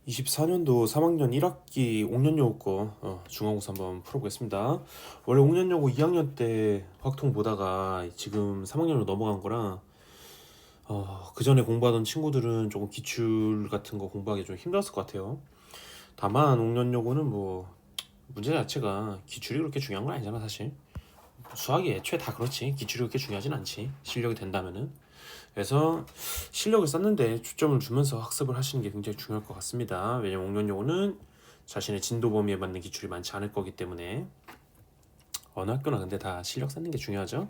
24년도 3학년 1학기 옥년여고 거 중간고사 한번 풀어보겠습니다. 원래 옥년여고 2학년 때 확통 보다가 지금 3학년으로 넘어간 거라 그 전에 공부하던 친구들은 조금 기출 같은 거 공부하기 좀 힘들었을 것 같아요. 다만 옥년여고는 뭐 문제 자체가 기출이 그렇게 중요한 건 아니잖아 사실. 수학이 애초에 다 그렇지 기출이 그렇게 중요하진 않지 실력이 된다면은. 그래서 실력을 쌓는데 초점을 두면서 학습을 하시는 게 굉장히 중요할 것 같습니다. 왜냐면 옥년여고는 자신의 진도 범위에 맞는 기출이 많지 않을 거기 때문에 어느 학교나 근데 다 실력 쌓는 게 중요하죠.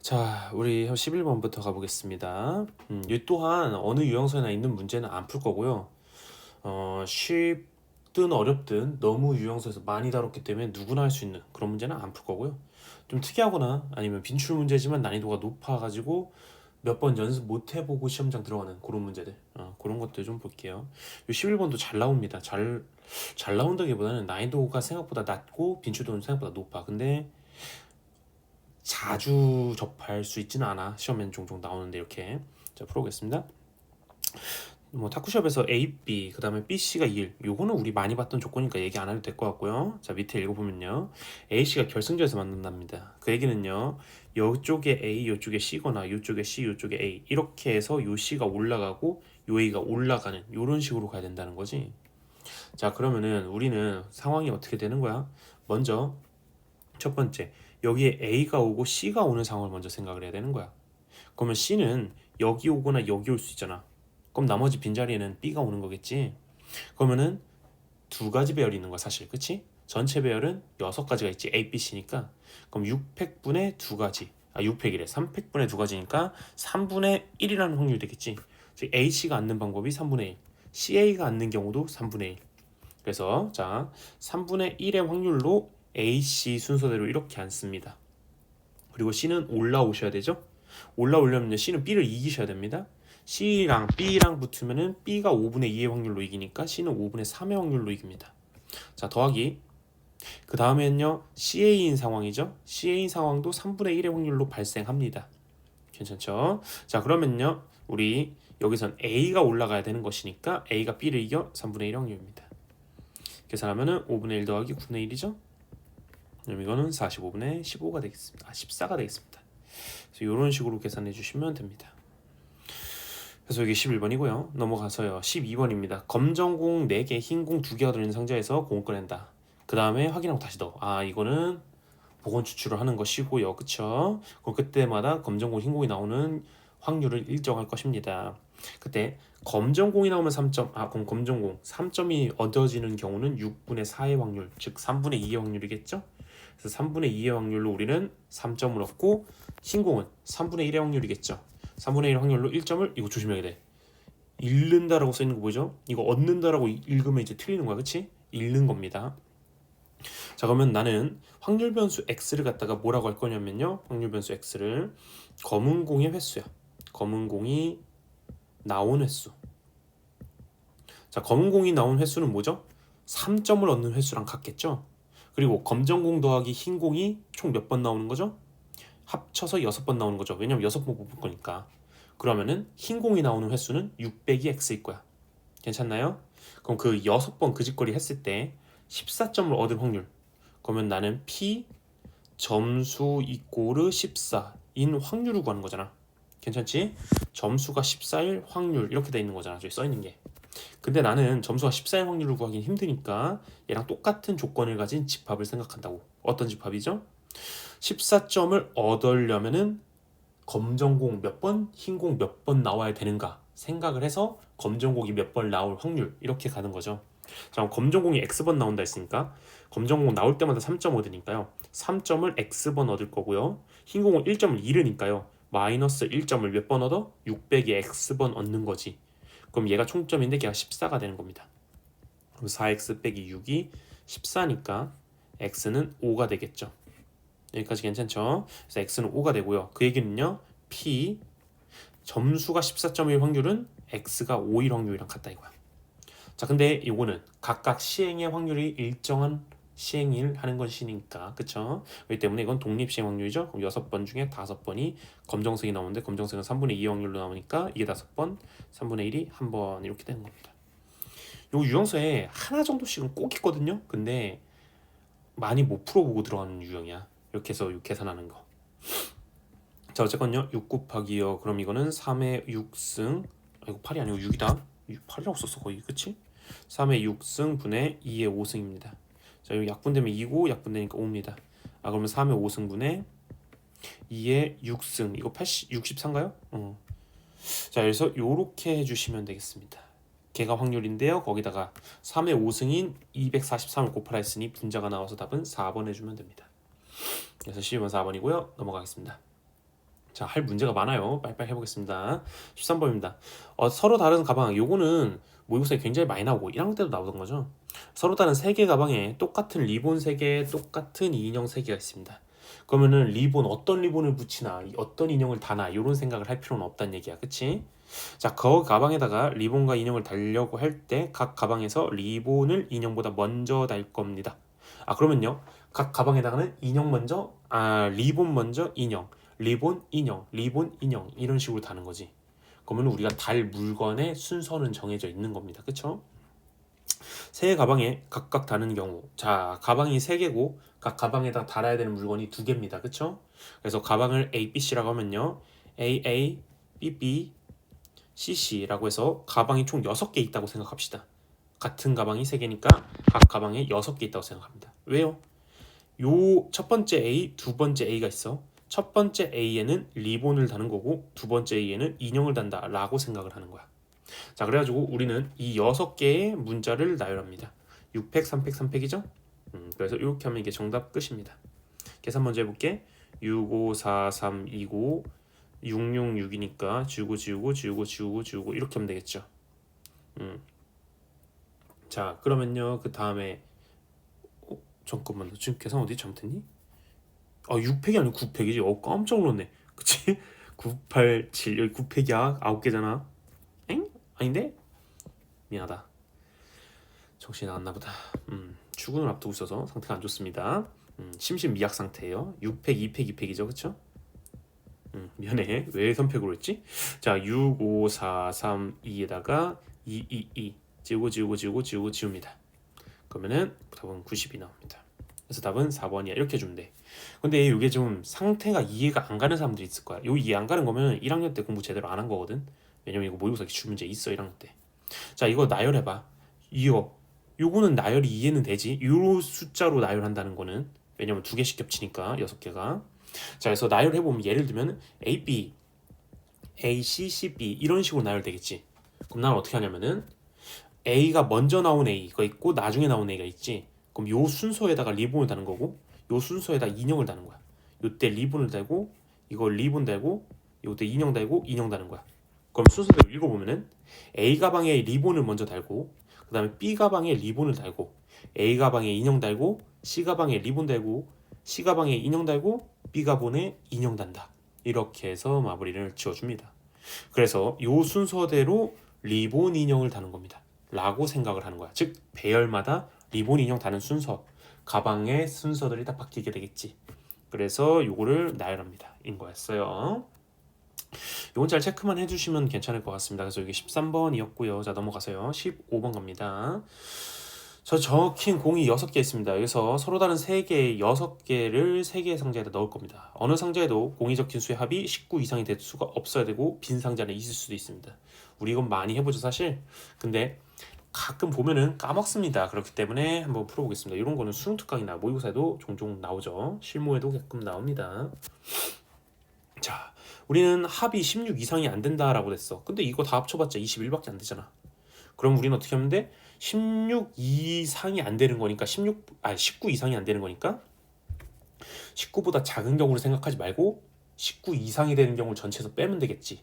자, 우리 11번부터 가보겠습니다. 이 또한 어느 유형선이나 있는 문제는 안 풀 거고요. 쉽든 어렵든 너무 유형선에서 많이 다뤘기 때문에 누구나 할 수 있는 그런 문제는 안 풀 거고요. 좀 특이하거나 아니면 빈출 문제지만 난이도가 높아가지고 몇 번 연습 못 해보고 시험장 들어가는 그런 문제들, 그런 것들 좀 볼게요. 이 11번도 잘 나옵니다. 잘 나온다기보다는 난이도가 생각보다 낮고 빈출도는 생각보다 높아. 근데 자주 접할 수 있지는 않아. 시험엔 종종 나오는데 이렇게. 자, 풀어보겠습니다. 뭐 탁구샵에서 A, B, 그 다음에 B, C가 1. 요거는 우리 많이 봤던 조건이니까 얘기 안 해도 될 것 같고요. 자, 밑에 읽어보면요. A, C가 결승전에서 만난답니다. 그 얘기는요. 요쪽에 A, 요쪽에 C거나 요쪽에 C, 요쪽에 A 이렇게 해서 요 C가 올라가고 요 A가 올라가는 요런 식으로 가야 된다는 거지. 자, 그러면은 우리는 상황이 어떻게 되는 거야? 먼저 첫 번째, 여기에 A가 오고 C가 오는 상황을 먼저 생각을 해야 되는 거야. 그러면 C는 여기 오거나 여기 올 수 있잖아. 그럼 나머지 빈자리에는 B가 오는 거겠지. 그러면은 두 가지 배열이 있는 거야 사실, 그치? 전체 배열은 6가지가 있지, A, B, C니까. 그럼 6팩분의 두 가지, 6팩이래. 3팩분의 두 가지니까 3분의 1이라는 확률이 되겠지. 즉 H가 앉는 방법이 3분의 1, CA가 앉는 경우도 3분의 1. 그래서 자, 3분의 1의 확률로 A, C 순서대로 이렇게 앉습니다. 그리고 C는 올라오셔야 되죠. 올라오려면 C는 B를 이기셔야 됩니다. C랑 B랑 붙으면은 B가 5분의 2의 확률로 이기니까 C는 5분의 3의 확률로 이깁니다. 자, 더하기. 그 다음에는요, CA인 상황이죠. CA인 상황도 3분의 1의 확률로 발생합니다. 괜찮죠? 자, 그러면요, 우리 여기선 A가 올라가야 되는 것이니까 A가 B를 이겨 3분의 1 확률입니다. 계산하면은 5분의 1 더하기 9분의 1이죠. 그럼 이거는 45분의 15가 되겠습니다. 14가 되겠습니다. 그래서 이런 식으로 계산해 주시면 됩니다. 그래서 여기 11번이고요. 넘어가서요. 12번입니다. 검정공 4개, 흰공 2개가 들어있는 상자에서 공을 꺼낸다. 그 다음에 확인하고 다시 넣어. 이거는 복원 추출을 하는 것이고요. 그쵸? 그럼 그때마다 검정공, 흰공이 나오는 확률을 일정할 것입니다. 그때 검정공이 나오면 3점, 그럼 검정공 3점이 얻어지는 경우는 6분의 4의 확률, 즉 3분의 2의 확률이겠죠? 그래서 3분의 2의 확률로 우리는 3점을 얻고, 흰공은 3분의 1의 확률이겠죠. 3분의 1 확률로 1점을, 이거 조심해야 돼. 잃는다라고 써 있는 거 보이죠? 이거 얻는다라고 읽으면 이제 틀리는 거야, 그치? 잃는 겁니다. 자, 그러면 나는 확률 변수 x를 갖다가 뭐라고 할 거냐면요. 확률 변수 x를 검은 공의 횟수야. 검은 공이 나온 횟수. 자, 검은 공이 나온 횟수는 뭐죠? 3점을 얻는 횟수랑 같겠죠? 그리고 검정 공 더하기 흰 공이 총 몇 번 나오는 거죠? 합쳐서 6번 나오는 거죠. 왜냐면 6번 뽑을 거니까. 그러면은 흰 공이 나오는 횟수는 6 빼기 x일 거야. 괜찮나요? 그럼 그 6번 그 짓거리 했을 때 14점을 얻을 확률. 그러면 나는 P 점수 이꼬르 14인 확률을 구하는 거잖아. 괜찮지? 점수가 14일 확률 이렇게 돼 있는 거잖아. 저기 써 있는 게. 근데 나는 점수가 14일 확률을 구하기 힘드니까 얘랑 똑같은 조건을 가진 집합을 생각한다고. 어떤 집합이죠? 14점을 얻으려면은 검정공 몇 번, 흰공 몇 번 나와야 되는가 생각을 해서 검정공이 몇 번 나올 확률 이렇게 가는 거죠. 자, 검정공이 x번 나온다 했으니까 검정공 나올 때마다 3점 얻으니까요. 3점을 x번 얻을 거고요. 흰공은 1점을 잃으니까요. 마이너스 1점을 몇 번 얻어? 6 빼기 x번 얻는 거지. 그럼 얘가 총점인데 걔가 14가 되는 겁니다. 그럼 4x 빼기 6이 14니까 x는 5가 되겠죠. 여기까지 괜찮죠? 그래서 x는 5가 되고요. 그 얘기는요. p 점수가 14점일 확률은 x가 5일 확률이랑 같다 이거야. 자, 근데 이거는 각각 시행의 확률이 일정한 시행일 하는 것이니까, 그쵸? 그렇기 때문에 이건 독립시행 확률이죠. 그럼 6번 중에 5번이 검정색이 나오는데 검정색은 3분의 2 확률로 나오니까 이게 5번, 3분의 1이 한 번 이렇게 되는 겁니다. 요 유형서에 하나 정도씩은 꼭 있거든요. 근데 많이 못 풀어보고 들어가는 유형이야. 이렇게 해서 계산하는 거. 자, 어쨌건요. 6 곱하기요. 그럼 이거는 3의 6승. 이거 8이 아니고 6이다. 8이라고 썼어 거의. 그치? 3의 6승 분의 2의 5승입니다. 자, 여기 약분되면 2고 약분되니까 5입니다. 아, 그러면 3의 5승 분의 2의 6승. 이거 64인가요? 자, 그래서 요렇게 해주시면 되겠습니다. 걔가 확률인데요. 거기다가 3의 5승인 243을 곱하라 했으니 분자가 나와서 답은 4번 해주면 됩니다. 그래서 12번 4번이고요. 넘어가겠습니다. 자, 할 문제가 많아요. 빨리빨리 해보겠습니다. 13번입니다. 서로 다른 가방. 요거는 모의고사에 굉장히 많이 나오고 1학년 때도 나오던 거죠. 서로 다른 3개 가방에 똑같은 리본 3개, 똑같은 인형 3개가 있습니다. 그러면은 리본 어떤 리본을 붙이나 어떤 인형을 다나 이런 생각을 할 필요는 없다는 얘기야. 그치? 자, 그 가방에다가 리본과 인형을 달려고 할 때 각 가방에서 리본을 인형보다 먼저 달 겁니다. 아, 그러면요. 각 가방에다가는 인형 먼저, 리본 먼저 인형, 리본 인형, 리본 인형 이런 식으로 다는 거지. 그러면 우리가 달 물건의 순서는 정해져 있는 겁니다. 그쵸? 세 가방에 각각 다는 경우, 자, 가방이 3개고 각 가방에다 달아야 되는 물건이 2개입니다. 그쵸? 그래서 가방을 A, B, C라고 하면요, A, A, B, B, C, C라고 해서 가방이 총 6개 있다고 생각합시다. 같은 가방이 3개니까 각 가방에 6개 있다고 생각합니다. 왜요? 요 첫 번째 A, 두 번째 A가 있어. 첫 번째 A에는 리본을 다는 거고 두 번째 A에는 인형을 단다 라고 생각을 하는 거야. 자, 그래가지고 우리는 이 6개의 문자를 나열합니다. 6팩, 3팩, 3팩이죠? 그래서 이렇게 하면 이게 정답 끝입니다. 계산 먼저 해볼게. 6, 5, 4, 3, 2, 5, 6, 6, 6이니까 지우고 지우고 지우고 지우고 지우고 이렇게 하면 되겠죠. 자, 그러면요 그 다음에 잠깐만, 너 지금 계산 어디 잘못했니? 6팩이 아니고 9팩이지. 깜짝 놀랐네. 그치? 9, 8, 7 여기 9팩이야. 9개잖아. 엥? 아닌데? 미안하다. 정신이 나갔나 보다. 출근을 앞두고 있어서 상태가 안 좋습니다. 심신미약 상태예요. 6팩, 2팩, 2팩이죠. 그쵸? 미안해. 왜 선팩으로 했지? 자, 6, 5, 4, 3, 2에다가 2, 2, 2 지우고 지우고 지우고 지우고 지웁니다. 그러면은 답은 90이 나옵니다. 그래서 답은 4번이야. 이렇게 해주면 돼. 근데 이게 좀 상태가 이해가 안 가는 사람들이 있을 거야. 요 이해 안 가는 거면 1학년 때 공부 제대로 안 한 거거든. 왜냐면 이거 모의고사 기출 문제 있어 1학년 때. 자, 이거 나열해봐. 요거는 나열이 이해는 되지. 요 숫자로 나열한다는 거는, 왜냐면 2개씩 겹치니까 6개가. 자, 그래서 나열해보면 예를 들면 A, B, A, C, C, B 이런 식으로 나열되겠지. 그럼 나는 어떻게 하냐면은 A가 먼저 나온 A가 있고 나중에 나온 A가 있지. 그럼 요 순서에다가 리본을 다는 거고 요 순서에다 인형을 다는 거야. 요때 리본을 달고 이거 리본 달고 요때 인형 달고 인형 다는 거야. 그럼 순서대로 읽어보면은 A 가방에 리본을 먼저 달고 그 다음에 B 가방에 리본을 달고 A 가방에 인형 달고 C 가방에 리본 달고 C 가방에 인형 달고 B 가방에 인형 단다. 이렇게 해서 마무리를 지어줍니다. 그래서 요 순서대로 리본 인형을 다는 겁니다. 라고 생각을 하는 거야. 즉 배열마다 리본 인형 다는 순서, 가방의 순서들이 다 바뀌게 되겠지. 그래서 요거를 나열합니다. 인 거였어요. 요건 잘 체크만 해주시면 괜찮을 것 같습니다. 그래서 여기 13번이었고요. 자, 넘어가세요. 15번 갑니다. 저 적힌 공이 6개 있습니다. 여기서 서로 다른 3개의 6개를 3개의 상자에다 넣을 겁니다. 어느 상자에도 공이 적힌 수의 합이 19 이상이 될 수가 없어야 되고 빈 상자는 있을 수도 있습니다. 우리 이건 많이 해보죠 사실. 근데 가끔 보면은 까먹습니다. 그렇기 때문에 한번 풀어보겠습니다. 이런 거는 수능 특강이나 모의고사에도 종종 나오죠. 실무에도 가끔 나옵니다. 자, 우리는 합이 16 이상이 안 된다라고 됐어. 근데 이거 다 합쳐봤자 21밖에 안 되잖아. 그럼 우리는 어떻게 하면 돼? 16 이상이 안 되는 거니까 19 이상이 안 되는 거니까 19보다 작은 경우를 생각하지 말고 19 이상이 되는 경우를 전체에서 빼면 되겠지.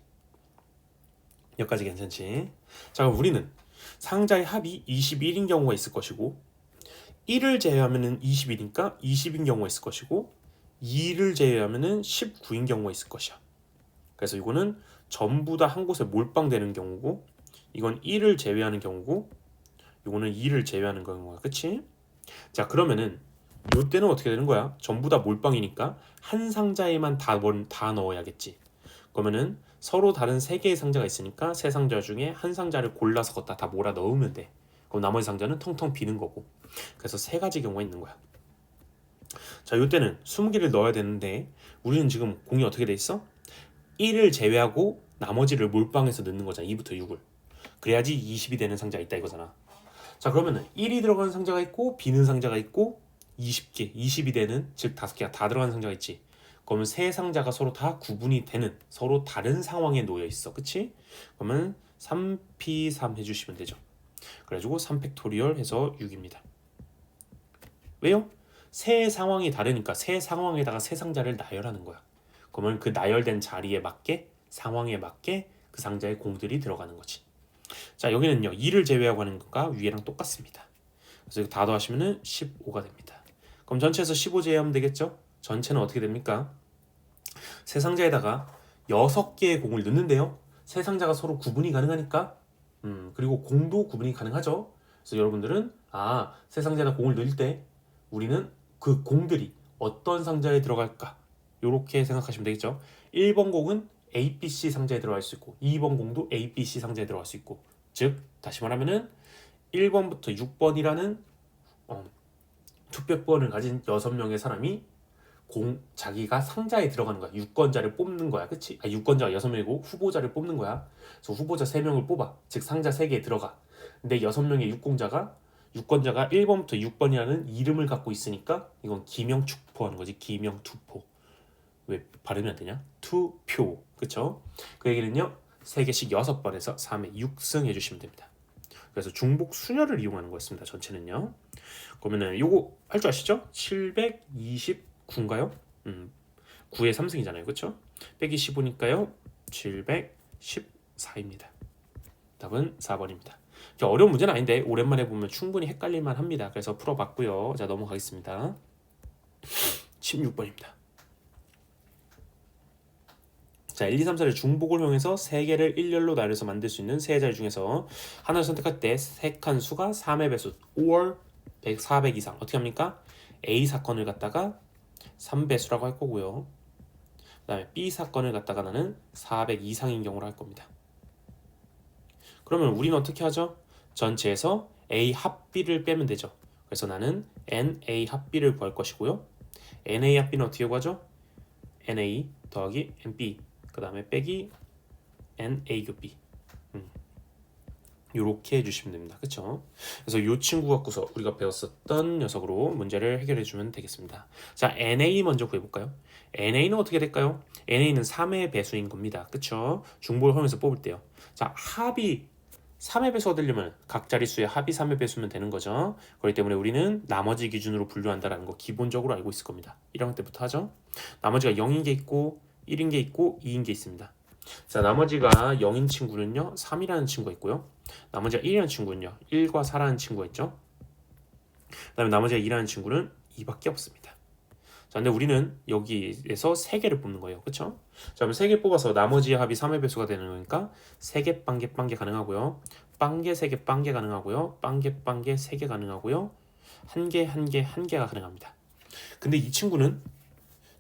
여기까지 괜찮지? 자, 그럼 우리는 상자의 합이 21인 경우가 있을 것이고 1을 제외하면 20이니까 20인 경우가 있을 것이고 2를 제외하면 19인 경우가 있을 것이야. 그래서 이거는 전부 다 한 곳에 몰빵되는 경우고 이건 1을 제외하는 경우고 이거는 2를 제외하는 경우가 그치? 자, 그러면은 이때는 어떻게 되는 거야? 전부 다 몰빵이니까 한 상자에만 다 넣어야겠지. 그러면은 서로 다른 3개의 상자가 있으니까 3상자 중에 한 상자를 골라서 걷다 다 몰아 넣으면 돼. 그럼 나머지 상자는 텅텅 비는 거고. 그래서 세 가지 경우가 있는 거야. 자, 이때는 20개를 넣어야 되는데 우리는 지금 공이 어떻게 돼 있어? 1을 제외하고 나머지를 몰빵해서 넣는 거잖아. 2부터 6을. 그래야지 20이 되는 상자가 있다 이거잖아. 자, 그러면은 1이 들어가는 상자가 있고 비는 상자가 있고 20개, 20이 되는, 즉 5개가 다 들어가는 상자가 있지. 그러면 세 상자가 서로 다 구분이 되는, 서로 다른 상황에 놓여 있어. 그치? 그러면 3p3 해주시면 되죠. 그래가지고 3팩토리얼 해서 6입니다. 왜요? 세 상황이 다르니까 세 상황에다가 세 상자를 나열하는 거야. 그러면 그 나열된 자리에 맞게, 상황에 맞게 그 상자에 공들이 들어가는 거지. 자, 여기는요 2를 제외하고 하는 것과 위에랑 똑같습니다. 그래서 이거 다 더하시면은 15가 됩니다. 그럼 전체에서 15 제외하면 되겠죠? 전체는 어떻게 됩니까? 세 상자에다가 6개의 공을 넣는데요. 세 상자가 서로 구분이 가능하니까 그리고 공도 구분이 가능하죠. 그래서 여러분들은 세 상자에다 공을 넣을 때 우리는 그 공들이 어떤 상자에 들어갈까? 이렇게 생각하시면 되겠죠. 1번 공은 A, B, C 상자에 들어갈 수 있고 2번 공도 A, B, C 상자에 들어갈 수 있고, 즉 다시 말하면은 1번부터 6번이라는 투표권을 가진 6명의 사람이 자기가 상자에 들어가는 거야. 유권자를 뽑는 거야. 그치? 6권자가 6명이고 후보자를 뽑는 거야. 그래서 후보자 3명을 뽑아. 즉 상자 3개에 들어가. 근데 6명의 유권자가 1번부터 6번이라는 이름을 갖고 있으니까 이건 기명투표하는 거지. 기명투표. 왜 발음이 안 되냐? 투표. 그쵸? 그 얘기는요 3개씩 6번에서 3에 6승 해주시면 됩니다. 그래서 중복 순열을 이용하는 거였습니다. 전체는요. 그러면은 요거 할 줄 아시죠? 729인가요? 9의 3승이잖아요. 그쵸? 빼기 15니까요 714입니다. 답은 4번입니다. 어려운 문제는 아닌데 오랜만에 보면 충분히 헷갈릴만 합니다. 그래서 풀어봤고요. 자, 넘어가겠습니다. 16번입니다. 자, 1, 2, 3, 4를 중복을 이용해서 3개를 일렬로 나열해서 만들 수 있는 세 자리 중에서 하나를 선택할 때 색한 수가 3의 배수 or 400 이상. 어떻게 합니까? A 사건을 갖다가 3배수라고 할 거고요. 그 다음에 B 사건을 갖다가 나는 400 이상인 경우로 할 겁니다. 그러면 우리는 어떻게 하죠? 전체에서 A 합 B를 빼면 되죠. 그래서 나는 NA 합 B를 구할 것이고요. NA 합 B는 어떻게 구하죠? NA 더하기 NB 그 다음에 빼기 NA 교 B 요렇게 해주시면 됩니다. 그쵸? 그래서 이 친구 갖고서 우리가 배웠었던 녀석으로 문제를 해결해 주면 되겠습니다. 자, NA 먼저 구해볼까요? NA는 어떻게 될까요? NA는 3의 배수인 겁니다. 그쵸? 중복을 하면서 뽑을 때요. 자, 합이 3의 배수가 되려면 각 자릿수의 합이 3의 배수면 되는 거죠. 그렇기 때문에 우리는 나머지 기준으로 분류한다는 거 기본적으로 알고 있을 겁니다. 1학년 때부터 하죠. 나머지가 0인 게 있고 1인 게 있고 2인 게 있습니다. 자, 나머지가 0인 친구는요 3이라는 친구가 있고요. 나머지가 1이라는 친구는요 1과 4라는 친구가 있죠. 그 다음에 나머지가 2라는 친구는 2밖에 없습니다. 자, 근데 우리는 여기에서 3개를 뽑는 거예요. 그쵸? 자, 그럼 3개 뽑아서 나머지 합이 3의 배수가 되는 거니까 3개 빵개 빵개 가능하고요. 빵개 3개 빵개 가능하고요. 빵개 빵개 3개 가능하고요. 한 개 한 개 한 개가 가능합니다. 근데 이 친구는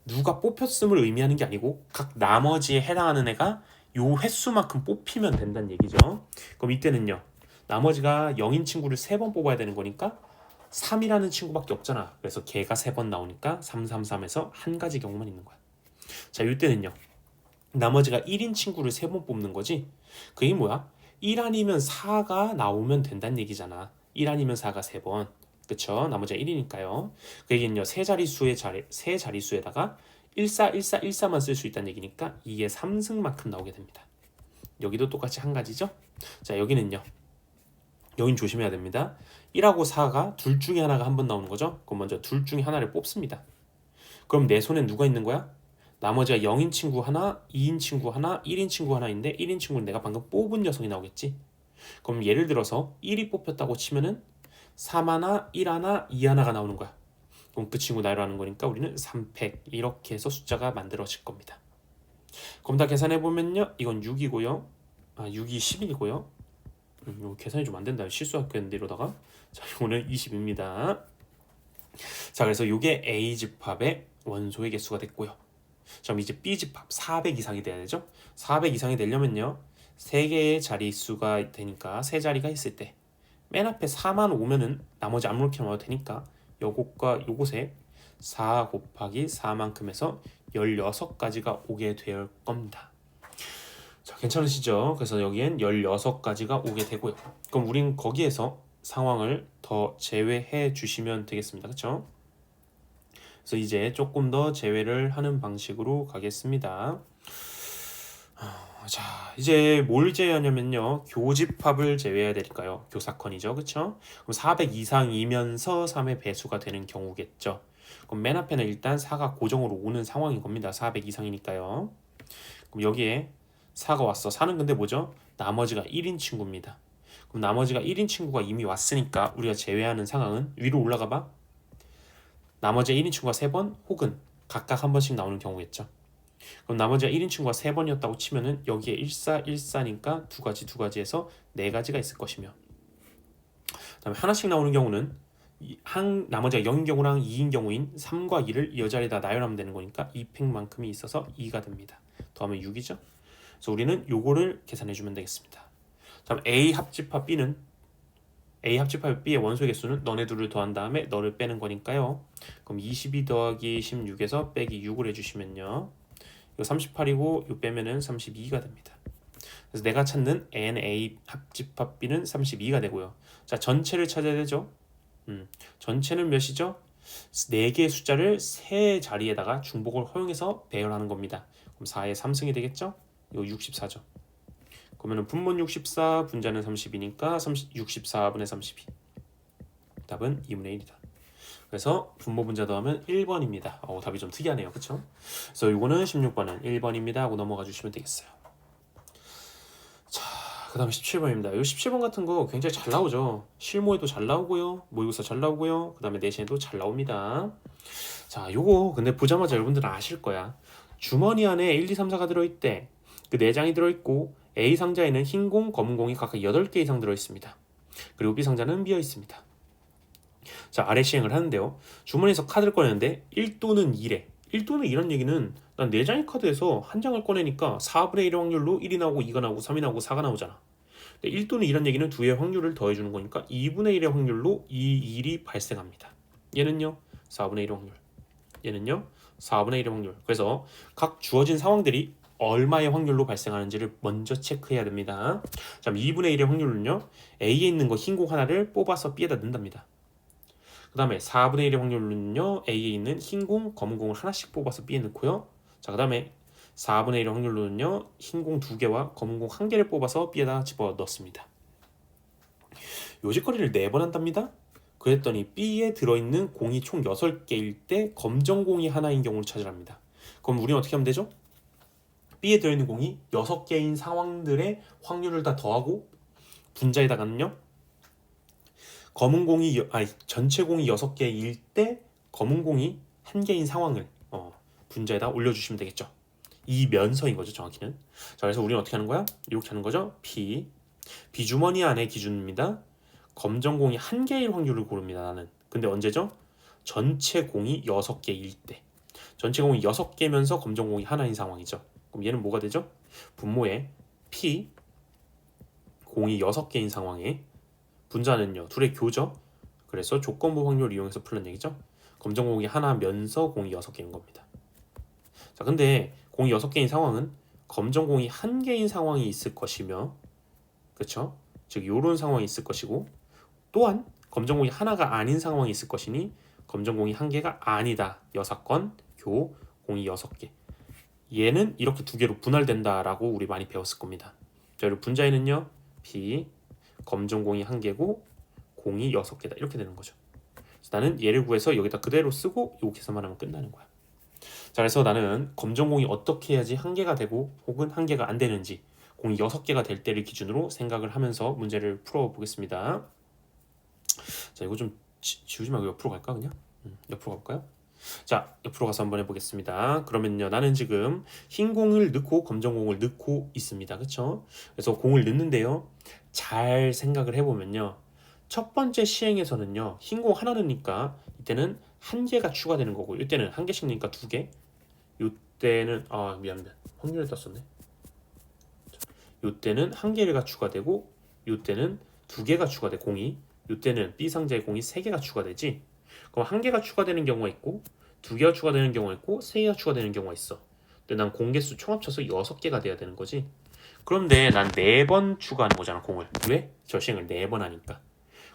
누가 뽑혔음을 의미하는 게 아니고 각 나머지에 해당하는 애가 요 횟수만큼 뽑히면 된다는 얘기죠. 그럼 이때는요 나머지가 0인 친구를 3번 뽑아야 되는 거니까 3이라는 친구밖에 없잖아. 그래서 걔가 3번 나오니까 333에서 한 가지 경우만 있는 거야. 자, 이때는요 나머지가 1인 친구를 3번 뽑는 거지. 그게 뭐야? 1 아니면 4가 나오면 된다는 얘기잖아. 1 아니면 4가 3번. 그쵸? 나머지가 1이니까요. 그 얘기는요 세 자릿수에다가 141414만 쓸 수 있다는 얘기니까 2의 3승만큼 나오게 됩니다. 여기도 똑같이 한 가지죠. 자, 여기는요 여긴 조심해야 됩니다. 1하고 4가 둘 중에 하나가 한 번 나오는 거죠. 그럼 먼저 둘 중에 하나를 뽑습니다. 그럼 내 손에 누가 있는 거야? 나머지가 0인 친구 하나, 2인 친구 하나, 1인 친구 하나인데 1인 친구는 내가 방금 뽑은 녀석이 나오겠지. 그럼 예를 들어서 1이 뽑혔다고 치면은 3 하나, 1 하나, 2 하나가 나오는 거야. 그럼 그 친구 나열하는 거니까 우리는 3팩 이렇게 해서 숫자가 만들어질 겁니다. 그럼 다 계산해 보면요 이건 6이고요 6이 11이고요 이거 계산이 좀 안 된다. 실수했겠는데 이러다가. 자, 이거는 20입니다. 자, 그래서 이게 A 집합의 원소의 개수가 됐고요. 자, 그럼 이제 B 집합 400 이상이 돼야 되죠. 400 이상이 되려면요 3개의 자릿수가 되니까 세 자리가 있을 때 맨 앞에 4만 오면은 나머지 아무렇게나 와도 되니까 요것과 요것에 4 곱하기 4만큼 해서 16가지가 오게 될 겁니다. 자, 괜찮으시죠? 그래서 여기엔 16가지가 오게 되고요. 그럼 우린 거기에서 상황을 더 제외해 주시면 되겠습니다. 그렇죠? 그래서 이제 조금 더 제외를 하는 방식으로 가겠습니다. 자, 이제 뭘 제외하냐면요. 교집합을 제외해야 될까요? 교사건이죠. 그쵸? 그럼 400 이상이면서 3의 배수가 되는 경우겠죠. 그럼 맨 앞에는 일단 4가 고정으로 오는 상황인 겁니다. 400 이상이니까요. 그럼 여기에 4가 왔어. 4는 근데 뭐죠? 나머지가 1인 친구입니다. 그럼 나머지가 1인 친구가 이미 왔으니까 우리가 제외하는 상황은 위로 올라가 봐. 나머지 1인 친구가 3번 혹은 각각 한 번씩 나오는 경우겠죠. 그럼 나머지가 1인 친구가 3번이었다고 치면은 여기에 14, 14니까 두 가지에서 4가지가 있을 것이며, 그다음에 하나씩 나오는 경우는 나머지가 0인 경우랑 2인 경우인 3과 2를 이 자리에다 나열하면 되는 거니까 2팩만큼이 있어서 2가 됩니다. 더하면 6이죠. 그래서 우리는 요거를 계산해 주면 되겠습니다. 다음 A 합집합 B는 A 합집합 B의 원소의 개수는 너네 둘을 더한 다음에 너를 빼는 거니까요. 그럼 22 더하기 16에서 빼기 6을 해주시면요. 이거 38이고 요 빼면은 32가 됩니다. 그래서 내가 찾는 NA 합집합 B는 32가 되고요. 자, 전체를 찾아야 되죠. 전체는 몇이죠? 4개의 숫자를 세 자리에다가 중복을 허용해서 배열하는 겁니다. 그럼 4의 3승이 되겠죠? 이거 64죠. 그러면 분모는 64, 분자는 30이니까 64분의 32. 답은 2분의 1이다. 그래서 분모 분자 더하면 1번입니다. 답이 좀 특이하네요. 그쵸? 그래서 이거는 16번은 1번입니다 하고 넘어가 주시면 되겠어요. 자, 그 다음에 17번입니다. 이 17번 같은 거 굉장히 잘 나오죠. 실무에도 잘 나오고요. 모의고사 잘 나오고요. 그 다음에 내신에도 잘 나옵니다. 자, 요거 근데 보자마자 여러분들은 아실 거야. 주머니 안에 1, 2, 3, 4가 들어있대. 그 4장이 들어있고 A 상자에는 흰 공, 검은 공이 각각 8개 이상 들어있습니다. 그리고 B 상자는 비어 있습니다. 자, 아래 시행을 하는데요. 주머니에서 카드를 꺼내는데 1또는 2래. 1또는 2란 얘기는 난 4장의 카드에서 한 장을 꺼내니까 4분의 1의 확률로 1이 나오고 2가 나오고 3이 나오고 4가 나오잖아. 1 또는 2란 얘기는 두 개의 확률을 더해주는 거니까 2분의 1의 확률로 이 일이 발생합니다. 얘는요 4분의 1의 확률, 얘는요 4분의 1의 확률. 그래서 각 주어진 상황들이 얼마의 확률로 발생하는지를 먼저 체크해야 됩니다. 자, 2분의 1의 확률은요 A에 있는 거 흰 공 하나를 뽑아서 B에다 넣는답니다. 그 다음에 4분의 1의 확률로는요 A에 있는 흰 공, 검은 공을 하나씩 뽑아서 B에 넣고요. 자, 그 다음에 4분의 1의 확률로는요 흰 공 2개와 검은 공 1개를 뽑아서 B에다 집어 넣습니다. 요짓거리를 4번 한답니다. 그랬더니 B에 들어있는 공이 총 6개일 때 검정 공이 하나인 경우를 찾으랍니다. 그럼 우리는 어떻게 하면 되죠? B에 들어있는 공이 6개인 상황들의 확률을 다 더하고 분자에다가는요 검은 공이 전체 공이 6개일 때 검은 공이 1개인 상황을 분자에다 올려주시면 되겠죠. 이 면서인 거죠, 정확히는. 자, 그래서 우리는 어떻게 하는 거야? 이렇게 하는 거죠. B주머니 안의 기준입니다. 검정 공이 1개일 확률을 고릅니다. 나는. 근데 언제죠? 전체 공이 6개일 때. 전체 공이 6개면서 검정 공이 하나인 상황이죠. 그럼 얘는 뭐가 되죠? 분모에 P 공이 6개인 상황에 분자는요 둘의 교죠. 그래서 조건부 확률을 이용해서 풀는 얘기죠. 검정 공이 하나면서 공이 6개인 겁니다. 자, 근데 공이 6개인 상황은 검정 공이 1개인 상황이 있을 것이며, 그렇죠? 즉 요런 상황이 있을 것이고, 또한 검정 공이 하나가 아닌 상황이 있을 것이니 검정 공이 1개가 아니다. 여사건 교 공이 6개. 얘는 이렇게 두 개로 분할된다라고 우리 많이 배웠을 겁니다. 자, 그리고 분자에는요 B 검정 공이 1개고 공이 6개다 이렇게 되는 거죠. 나는 얘를 구해서 여기다 그대로 쓰고 요 계산만 하면 끝나는 거야. 자, 그래서 나는 검정 공이 어떻게 해야지 1개가 되고 혹은 1개가 안 되는지, 공이 6개가 될 때를 기준으로 생각을 하면서 문제를 풀어보겠습니다. 자, 이거 좀 지우지 말고 옆으로 갈까 그냥? 옆으로 가볼까요? 자, 옆으로 가서 한번 해보겠습니다. 그러면요, 나는 지금 흰 공을 넣고 검정 공을 넣고 있습니다. 그쵸? 그래서 공을 넣는데요, 잘 생각을 해보면요, 첫 번째 시행에서는요 흰 공 하나 넣으니까 이때는 1개가 추가되는 거고, 이때는 1개씩 넣으니까 2개, 이때는 미안 확률을 떴었네. 이때는 1개가 추가되고 이때는 2개가 추가돼 공이. 이때는 B 상자에 공이 3개가 추가되지. 그럼 1개가 추가되는 경우가 있고 2개가 추가되는 경우가 있고 3개가 추가되는 경우가 있어. 근데 난 공 개수 총 합쳐서 6개가 돼야 되는 거지. 그런데 난 4번 추가하는 거잖아 공을. 왜? 저 시행을 4번 하니까.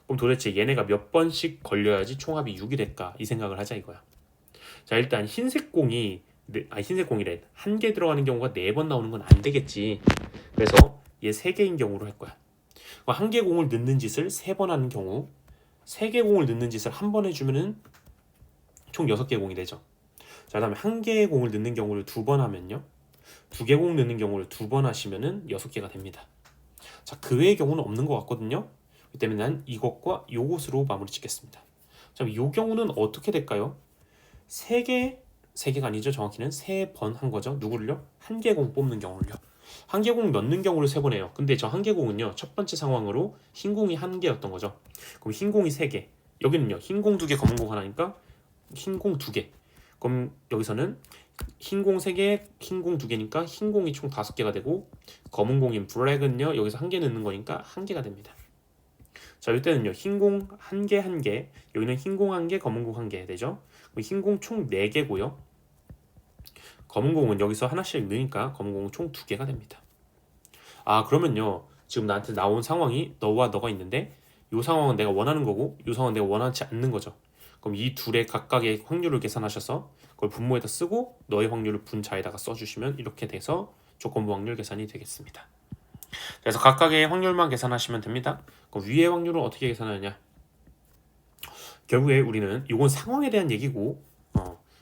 그럼 도대체 얘네가 몇 번씩 걸려야지 총합이 6이 될까? 이 생각을 하자 이거야. 자 일단 흰색 공이 흰색 공이래. 1개 들어가는 경우가 4번 나오는 건 안 되겠지. 그래서 얘 3개인 경우로 할 거야. 1개 공을 넣는 짓을 3번 하는 경우 3개 공을 넣는 짓을 한 번 해주면은 총 6개 공이 되죠. 자 그다음에 1개의 공을 넣는 경우를 2번 하면요 2개 공 넣는 경우를 2번 하시면은 6개가 됩니다. 자 그 외의 경우는 없는 것 같거든요. 그 때문에 난 이것과 요것으로 마무리 짓겠습니다. 자 이 경우는 어떻게 될까요? 3개가 아니죠. 정확히는 3번 한 거죠. 누구를요? 1개 공 뽑는 경우를요. 1개 공 넣는 경우를 3번 해요. 근데 저 1개 공은요 첫 번째 상황으로 흰 공이 1개였던 거죠. 그럼 흰 공이 3개, 여기는요 흰 공 2개 검은 공 하나니까 흰 공 2개. 그럼 여기서는 흰 공 3개, 흰 공 2개니까 흰 공이 총 5개가 되고 검은 공인 블랙은요 여기서 1개 넣는 거니까 1개가 됩니다. 자 이때는요 흰 공 1개 1개, 여기는 흰 공 1개, 검은 공 1개 되죠. 흰 공 총 4개고요. 검은 공은 여기서 하나씩 넣으니까 검은 공은 총 2개가 됩니다. 아 그러면요 지금 나한테 나온 상황이 너와 너가 있는데 이 상황은 내가 원하는 거고 이 상황은 내가 원하지 않는 거죠. 그럼 이 둘의 각각의 확률을 계산하셔서 그걸 분모에다 쓰고 너의 확률을 분자에다가 써주시면 이렇게 돼서 조건부 확률 계산이 되겠습니다. 그래서 각각의 확률만 계산하시면 됩니다. 그럼 위의 확률은 어떻게 계산하느냐? 결국에 우리는 이건 상황에 대한 얘기고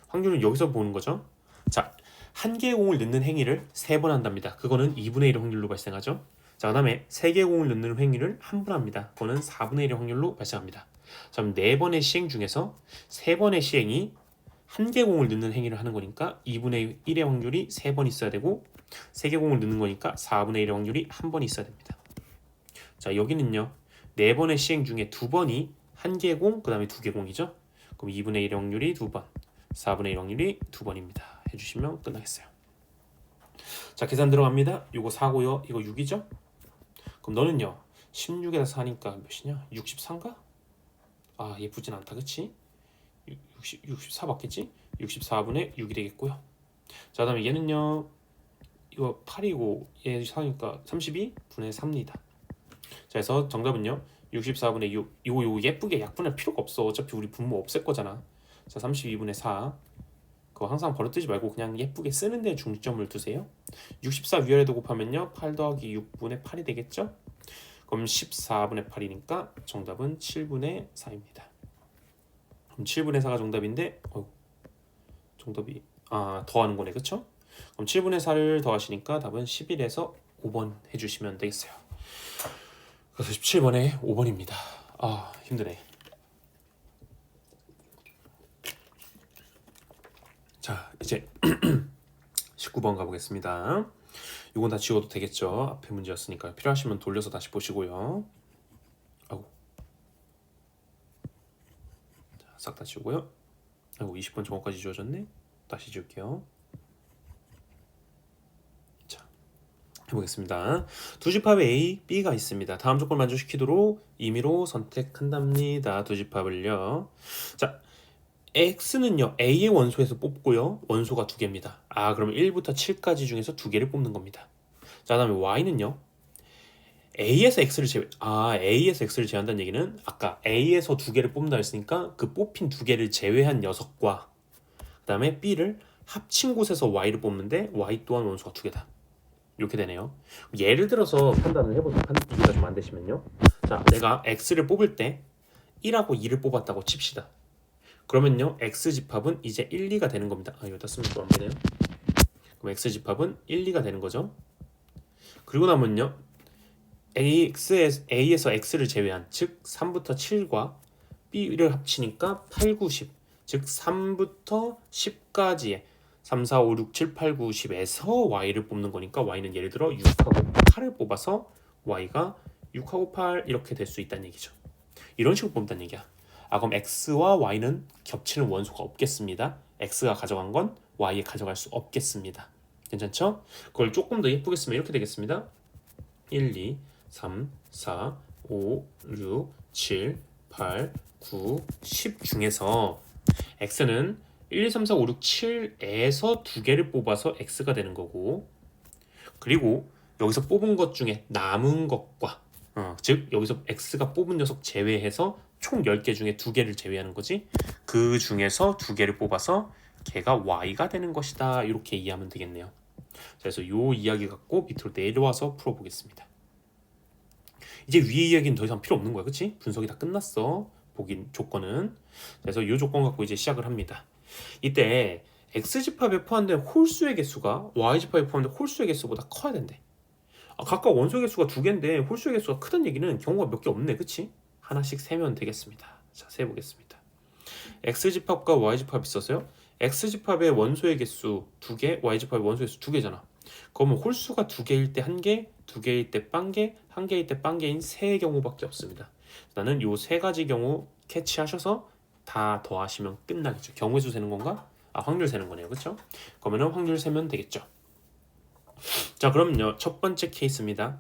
확률은 여기서 보는 거죠. 자, 1개의 공을 넣는 행위를 3번 한답니다. 그거는 2분의 1의 확률로 발생하죠. 자, 그 다음에 3개의 공을 넣는 행위를 한 번 합니다. 그거는 4분의 1의 확률로 발생합니다. 자, 그럼 4번의 시행 중에서 3번의 시행이 1개 공을 넣는 행위를 하는 거니까 2분의 1의 확률이 3번 있어야 되고 3개 공을 넣는 거니까 4분의 1의 확률이 한 번 있어야 됩니다. 자, 여기는요. 4번의 시행 중에 2번이 1개 공, 그 다음에 2개 공이죠. 그럼 2분의 1의 확률이 2번, 4분의 1 확률이 2번입니다. 해주시면 끝나겠어요. 자 계산 들어갑니다. 이거 4고요. 이거 6이죠. 그럼 너는요 16에다 4니까 몇이냐? 63가? 아 예쁘진 않다 그치? 64 맞겠지? 64분의 6이 되겠고요. 자 그 다음에 얘는요 이거 8이고 얘 4니까 32분의 3입니다. 자 그래서 정답은요 64분의 6. 이거 예쁘게 약분할 필요가 없어. 어차피 우리 분모 없앨 거잖아. 자 32분의 4. 그거 항상 버릇뜨지 말고 그냥 예쁘게 쓰는 데 중점을 두세요. 64 위아래도 곱하면요 8 더하기 6분의 8이 되겠죠. 그럼 14분의 8이니까 정답은 7분의 4입니다. 그럼 7분의 4가 정답인데 정답이 더하는 거네 그쵸? 그럼 7분의 4를 더하시니까 답은 11에서 5번 해주시면 되겠어요. 그래서 17번에 5번입니다. 힘드네. 자 이제 19번 가보겠습니다. 이건 다 지워도 되겠죠. 앞에 문제였으니까 필요하시면 돌려서 다시 보시고요. 싹 다 지우고요. 20번 정오까지 지워졌네. 다시 지울게요. 자 해보겠습니다. 두 집합에 A, B가 있습니다. 다음 조건을 만족시키도록 임의로 선택한답니다. 두 집합을요. 자 X는요 A의 원소에서 뽑고요. 원소가 2개입니다. 그럼 1부터 7까지 중에서 2개를 뽑는 겁니다. 자 그다음에 Y는요 A에서 X를 제외한다는 얘기는 아까 A에서 2개를 뽑는다 했으니까 그 뽑힌 2개를 제외한 녀석과 그 다음에 B를 합친 곳에서 Y를 뽑는데 Y 또한 원소가 2개다. 이렇게 되네요. 예를 들어서 판단을 해보세요. 이해가 좀 안 되시면요. 자 내가 X를 뽑을 때 1하고 2를 뽑았다고 칩시다. 그러면요 X집합은 이제 1, 2가 되는 겁니다. 여기다 쓰면 또 안 되네요. 그럼 X집합은 1, 2가 되는 거죠. 그리고 나면요 A에서 X를 제외한 즉 3부터 7과 B를 합치니까 8, 9, 10 즉 3부터 10까지의 3, 4, 5, 6, 7, 8, 9, 10에서 Y를 뽑는 거니까 Y는 예를 들어 6하고 8을 뽑아서 Y가 6하고 8 이렇게 될 수 있다는 얘기죠. 이런 식으로 뽑는다는 얘기야. 그럼 X와 Y는 겹치는 원소가 없겠습니다. X가 가져간 건 Y에 가져갈 수 없겠습니다. 괜찮죠? 그걸 조금 더 예쁘게 쓰면 이렇게 되겠습니다. 1, 2, 3, 4, 5, 6, 7, 8, 9, 10 중에서 x는 1, 2, 3, 4, 5, 6, 7에서 두 개를 뽑아서 x가 되는 거고, 그리고 여기서 뽑은 것 중에 남은 것과 즉 여기서 x가 뽑은 녀석 제외해서 총 10개 중에 두 개를 제외하는 거지. 그 중에서 두 개를 뽑아서 걔가 y가 되는 것이다. 이렇게 이해하면 되겠네요. 그래서 이 이야기 갖고 밑으로 내려와서 풀어보겠습니다. 이제 위의 이야기는 더 이상 필요 없는 거야, 그렇지? 분석이 다 끝났어. 보긴 조건은. 그래서 이 조건 갖고 이제 시작을 합니다. 이때 x집합에 포함된 홀수의 개수가 y집합에 포함된 홀수의 개수보다 커야 된대. 각각 원소의 개수가 두 개인데 홀수의 개수가 크다는 얘기는 경우가 몇 개 없네, 그치? 하나씩 세면 되겠습니다. 자, 세보겠습니다. x집합과 y집합이 있어서요. x집합의 원소의 개수 두 개, y집합의 원소의 개수 두 개잖아. 그러면 홀수가 두 개일 때 한 개, 두 개일 때 빵개, 한 개일 때 빵개인 세 경우밖에 없습니다. 나는 요 세 가지 경우 캐치하셔서 다 더하시면 끝나겠죠. 경우의 수 세는 건가? 확률 세는 거네요, 그렇죠? 그러면은 확률 세면 되겠죠. 자, 그럼요. 첫 번째 케이스입니다.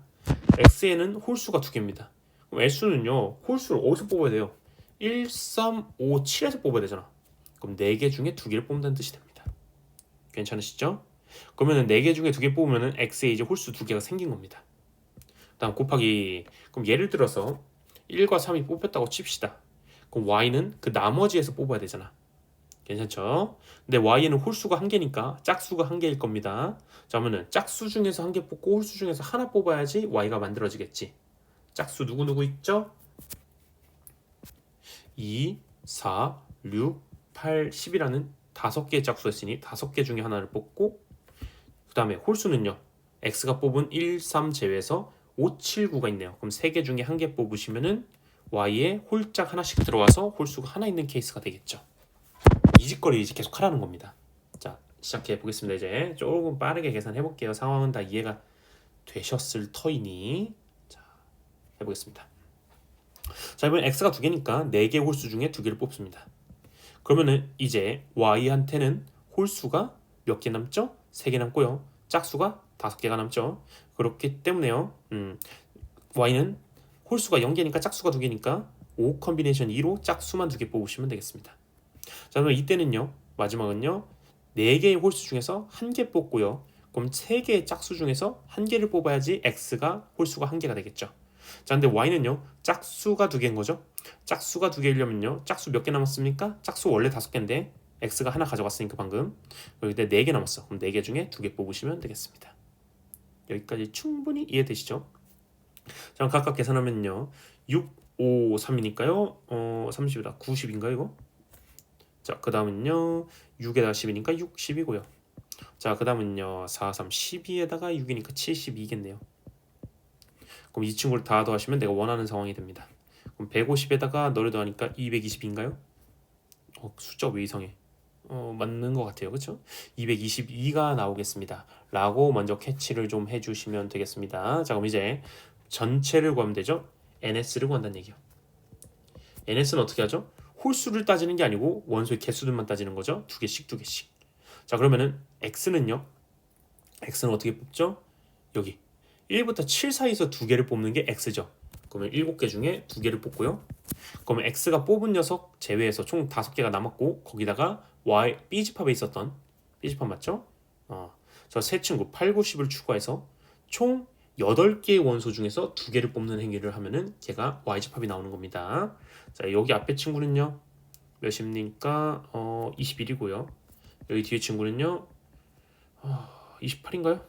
x에는 홀수가 두 개입니다. 그럼 S는요, 홀수를 어디서 뽑아야 돼요? 1, 3, 5, 7에서 뽑아야 되잖아. 그럼 4개 중에 두 개를 뽑는다는 뜻이 됩니다. 괜찮으시죠? 그러면은 4개 중에 두 개 뽑으면은 x에 이제 홀수 두 개가 생긴 겁니다. 다음 곱하기, 그럼 예를 들어서 1과 3이 뽑혔다고 칩시다. 그럼 y는 그 나머지에서 뽑아야 되잖아. 괜찮죠? 근데 y는 홀수가 한 개니까 짝수가 한 개일 겁니다. 자, 그러면은 짝수 중에서 한 개 뽑고 홀수 중에서 하나 뽑아야지 y가 만들어지겠지. 짝수 누구누구 있죠? 2, 4, 6, 8, 10이라는 5개의 짝수가 있으니 5개 중에 하나를 뽑고, 그 다음에 홀수는요, x가 뽑은 1, 3 제외해서 5, 7, 9가 있네요. 그럼 3개 중에 한 개 뽑으시면은 y에 홀짝 하나씩 들어가서 홀수가 하나 있는 케이스가 되겠죠. 이 짓거리 이제 계속 하라는 겁니다. 자, 시작해 보겠습니다. 이제 조금 빠르게 계산해 볼게요. 상황은 다 이해가 되셨을 터이니. 자, 해보겠습니다. 자, 이번엔 x가 두 개니까 4개 홀수 중에 두 개를 뽑습니다. 그러면은 이제 y한테는 홀수가 몇 개 남죠? 3개 남고요. 짝수가 5개가 남죠. 그렇기 때문에요. y는 홀수가 0개니까 짝수가 2개니까 5 컨비네이션 2로 짝수만 2개 뽑으시면 되겠습니다. 자, 그럼 이때는요, 마지막은요, 4개의 홀수 중에서 1개 뽑고요. 그럼 3개의 짝수 중에서 1개를 뽑아야지 x가 홀수가 1개가 되겠죠. 자, 근데 y는요, 짝수가 2개인 거죠. 짝수가 2개이려면요, 짝수 몇 개 남았습니까? 짝수 원래 5개인데 x가 하나 가져갔으니까 방금. 그런데 4개 남았어. 그럼 4개 중에 2개 뽑으시면 되겠습니다. 여기까지 충분히 이해되시죠? 자, 각각 계산하면요, 6, 5, 3이니까요 30이다. 90인가 이거? 자, 그 다음은요, 6에다가 10이니까 60이고요. 자, 그 다음은요, 4, 3, 12에다가 6이니까 72겠네요. 그럼 이 친구를 다 더하시면 내가 원하는 상황이 됩니다. 그럼 150에다가 너를 더하니까 220인가요? 숫자가 왜 이상해? 맞는 것 같아요. 그렇죠? 222가 나오겠습니다. 라고 먼저 캐치를 좀 해주시면 되겠습니다. 자, 그럼 이제 전체를 구하면 되죠? NS를 구한다는 얘기요. NS는 어떻게 하죠? 홀수를 따지는 게 아니고 원소의 개수들만 따지는 거죠. 두 개씩 두 개씩. 자, 그러면은 x는요. x는 어떻게 뽑죠? 여기 1부터 7 사이에서 두 개를 뽑는 게 x죠. 그러면 7개 중에 두 개를 뽑고요. 그러면 x가 뽑은 녀석 제외해서 총 5개가 남았고, 거기다가 y b집합에 있었던 b집합 맞죠? 저 세 친구 8, 9, 10을 추가해서 총 8개의 원소 중에서 두 개를 뽑는 행위를 하면은 걔가 y집합이 나오는 겁니다. 자, 여기 앞에 친구는요, 몇입니까? 21이고요. 여기 뒤에 친구는요, 28인가요?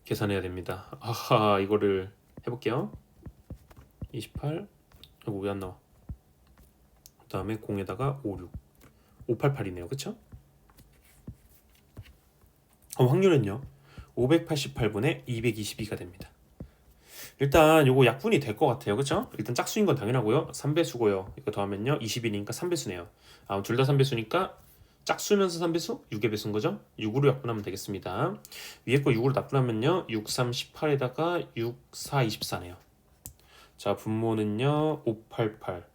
계산해야 됩니다. 아하, 이거를 해볼게요. 28, 이거 왜 안 나와? 그 다음에 0에다가 56, 588이네요. 그쵸? 그럼 확률은요, 588분의 222가 됩니다. 일단 요거 약분이 될 것 같아요. 그쵸? 일단 짝수인 건 당연하고요. 3배수고요. 이거 더하면요, 20이니까 3배수네요. 둘 다 3배수니까 짝수면서 3배수? 6의 배수인 거죠? 6으로 약분하면 되겠습니다. 위에 거 6으로 납분하면요, 6, 3, 18에다가 6, 4, 24네요. 자, 분모는요, 588.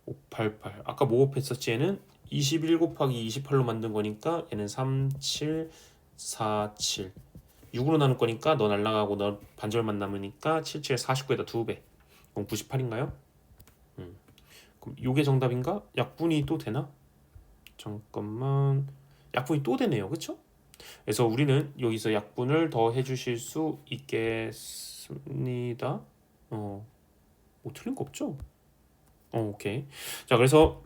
588. 아까 뭐 곱했었지? 얘는 21 곱하기 28로 만든 거니까 얘는 3, 7, 4, 7. 6으로 나눌 거니까 너 날라가고 너 반절만 남으니까 77, 49에다 2배. 그럼 98인가요? 그럼 요게 정답인가? 약분이 또 되나? 잠깐만. 약분이 또 되네요. 그쵸? 그래서 우리는 여기서 약분을 더 해주실 수 있겠습니다. 뭐 틀린 거 없죠? 오케이. 자, 그래서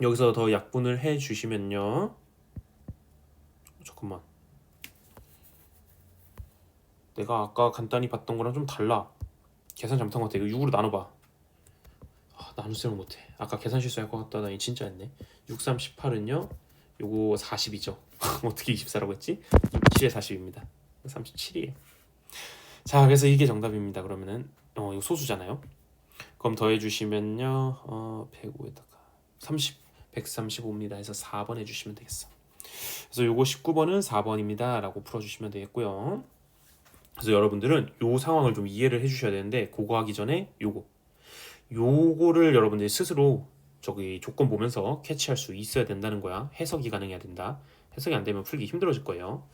여기서 더 약분을 해주시면요. 잠깐만. 내가 아까 간단히 봤던 거랑 좀 달라. 계산 잘못한 것 같아. 이거 6으로 나눠봐. 나눌 생각 못해. 아까 계산 실수할 것 같다더니 진짜 했네. 6, 3, 18은요. 요거 40이죠. 어떻게 24라고 했지? 7에 40입니다. 37이에요. 자, 그래서 이게 정답입니다. 그러면은 이거 소수잖아요. 그럼 더해주시면요. 105에다가 30, 135입니다. 해서 4번 해주시면 되겠어. 그래서 요거 19번은 4번입니다. 라고 풀어주시면 되겠고요. 그래서 여러분들은 요 상황을 좀 이해를 해주셔야 되는데 그거 하기 전에 요거를 여러분들이 스스로 저기 조건 보면서 캐치할 수 있어야 된다는 거야. 해석이 가능해야 된다. 해석이 안 되면 풀기 힘들어질 거예요.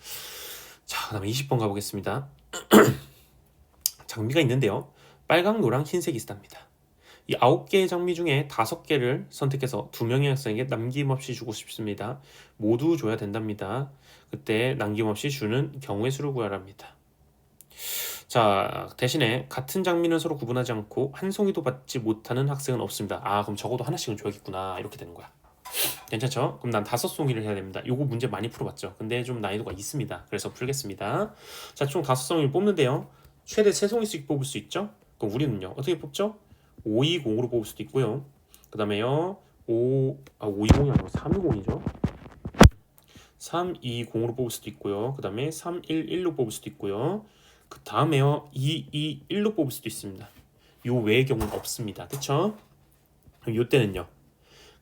자, 그다음에 20번 가보겠습니다. 장미가 있는데요. 빨강, 노랑, 흰색이 있답니다. 이 9개의 장미 중에 5개를 선택해서 2명의 학생에게 남김없이 주고 싶습니다. 모두 줘야 된답니다. 그때 남김없이 주는 경우의 수를 구하랍니다. 자, 대신에 같은 장미는 서로 구분하지 않고 한 송이도 받지 못하는 학생은 없습니다. 그럼 적어도 하나씩은 줘야겠구나. 이렇게 되는 거야. 괜찮죠? 그럼 난 5송이를 해야 됩니다. 요거 문제 많이 풀어봤죠? 근데 좀 난이도가 있습니다. 그래서 풀겠습니다. 자, 총 5송이를 뽑는데요. 최대 3송이씩 뽑을 수 있죠? 그럼 우리는요, 어떻게 뽑죠? 520으로 뽑을 수도 있고요. 그 다음에요, 520이 아니고 320이죠. 320으로 뽑을 수도 있고요. 그 다음에 311로 뽑을 수도 있고요. 그 다음에요, 221로 뽑을 수도 있습니다. 요 외의 경우는 없습니다. 그쵸? 그럼 요 때는요,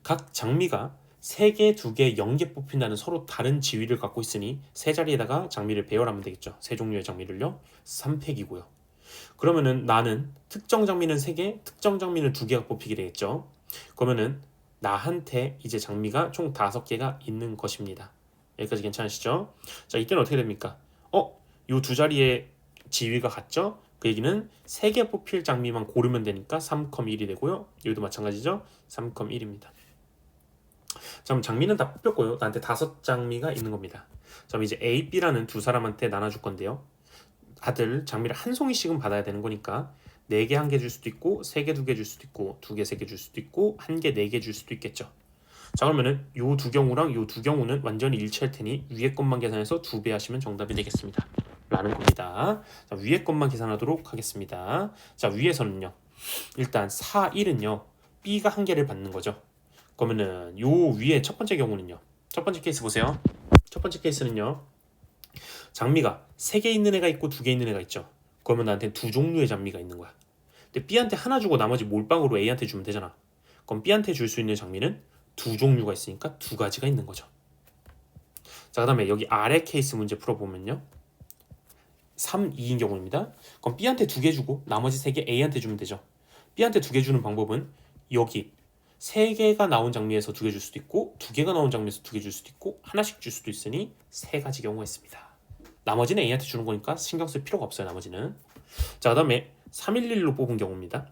각 장미가 3개, 2개, 0개 뽑힌다는 서로 다른 지위를 갖고 있으니 세 자리에다가 장미를 배열하면 되겠죠. 세 종류의 장미를요. 3팩이고요. 그러면은 나는 특정 장미는 3개, 특정 장미는 2개가 뽑히게 되겠죠. 그러면은 나한테 이제 장미가 총 5개가 있는 것입니다. 여기까지 괜찮으시죠? 자, 이때는 어떻게 됩니까? 요 두 자리의 지위가 같죠? 그 얘기는 3개 뽑힐 장미만 고르면 되니까 3,1이 되고요. 여기도 마찬가지죠? 3,1입니다. 자, 그럼 장미는 다 뽑혔고요. 나한테 5장미가 있는 겁니다. 자, 그럼 이제 A, B라는 두 사람한테 나눠줄 건데요. 다들 장미를 한 송이씩은 받아야 되는 거니까 4개 1개 줄 수도 있고 3개 2개 줄 수도 있고 2개 3개 줄 수도 있고 1개 4개 줄 수도 있겠죠. 자, 그러면은 요 두 경우랑 요 두 경우는 완전히 일치할 테니 위에 것만 계산해서 2배 하시면 정답이 되겠습니다. 라는 겁니다. 자, 위에 것만 계산하도록 하겠습니다. 자, 위에서는요. 일단 4, 1은요. B가 1개를 받는 거죠. 그러면은 요 위에 첫 번째 경우는요. 첫 번째 케이스 보세요. 첫 번째 케이스는요. 장미가 3개 있는 애가 있고 2개 있는 애가 있죠. 그러면 나한테 2종류의 장미가 있는 거야. 근데 B한테 하나 주고 나머지 몰빵으로 A한테 주면 되잖아. 그럼 B한테 줄 수 있는 장미는 2종류가 있으니까 2가지가 있는 거죠. 자, 그 다음에 여기 아래 케이스 문제 풀어보면요. 3, 2인 경우입니다. 그럼 B한테 2개 주고 나머지 3개 A한테 주면 되죠. B한테 2개 주는 방법은 여기 3개가 나온 장미에서 2개 줄 수도 있고 2개가 나온 장미에서 2개 줄 수도 있고 하나씩 줄 수도 있으니 3가지 경우가 있습니다. 나머지는 A한테 주는 거니까 신경 쓸 필요가 없어요. 나머지는. 자, 그 다음에 311로 뽑은 경우입니다.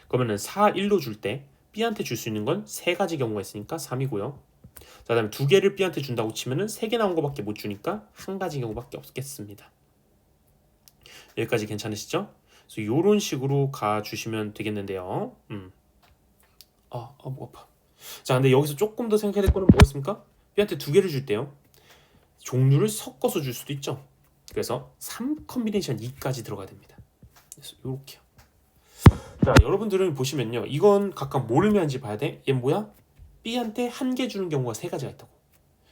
그러면은 4일로 줄 때 B한테 줄 수 있는 건 3가지 경우가 있으니까 3이고요. 자, 그 다음에 2개를 B한테 준다고 치면은 3개 나온 거밖에 못 주니까 1가지 경우밖에 없겠습니다. 여기까지 괜찮으시죠? 그래서 이런 식으로 가주시면 되겠는데요. 목 아파. 자, 근데 여기서 조금 더 생각해야 될 거는 뭐였습니까? B한테 2개를 줄 때요. 종류를 섞어서 줄 수도 있죠. 그래서 3 컨비네이션 2까지 들어가야 됩니다. 그래서 이렇게요. 자, 여러분들은 보시면요. 이건 각각 뭘 의미하는지 봐야 돼. 얘 뭐야? B한테 1개 주는 경우가 3가지가 있다고.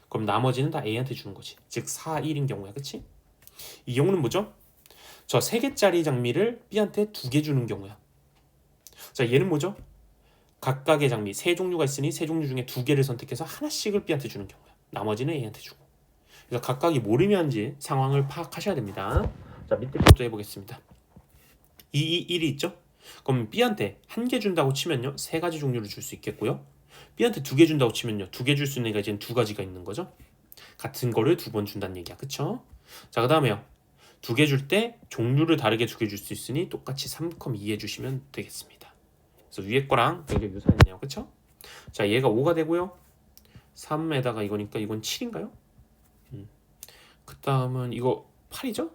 그럼 나머지는 다 A한테 주는 거지. 즉 4, 1인 경우야. 그치? 이 경우는 뭐죠? 저 3개짜리 장미를 B한테 2개 주는 경우야. 자, 얘는 뭐죠? 각각의 장미 3종류가 있으니 3종류 중에 2개를 선택해서 하나씩을 B한테 주는 경우야. 나머지는 A한테 주고. 그래서 각각이 뭘 의미하는지 상황을 파악하셔야 됩니다. 자, 밑에 것도 해보겠습니다. 2, 1이 있죠? 그럼 B한테 1개 준다고 치면요. 3가지 종류를 줄 수 있겠고요. B한테 2개 준다고 치면요. 2개 줄 수 있는 애가 이제 2가지가 있는 거죠. 같은 거를 2번 준다는 얘기야. 그쵸? 자, 그 다음에요. 두 개 줄 때 종류를 다르게 두 개 줄 수 있으니 똑같이 3,2 해주시면 되겠습니다. 그래서 위에 거랑 굉장히 유사했네요. 그쵸? 자, 얘가 5가 되고요. 3에다가 이거니까 이건 7인가요? 그 다음은 이거 8이죠?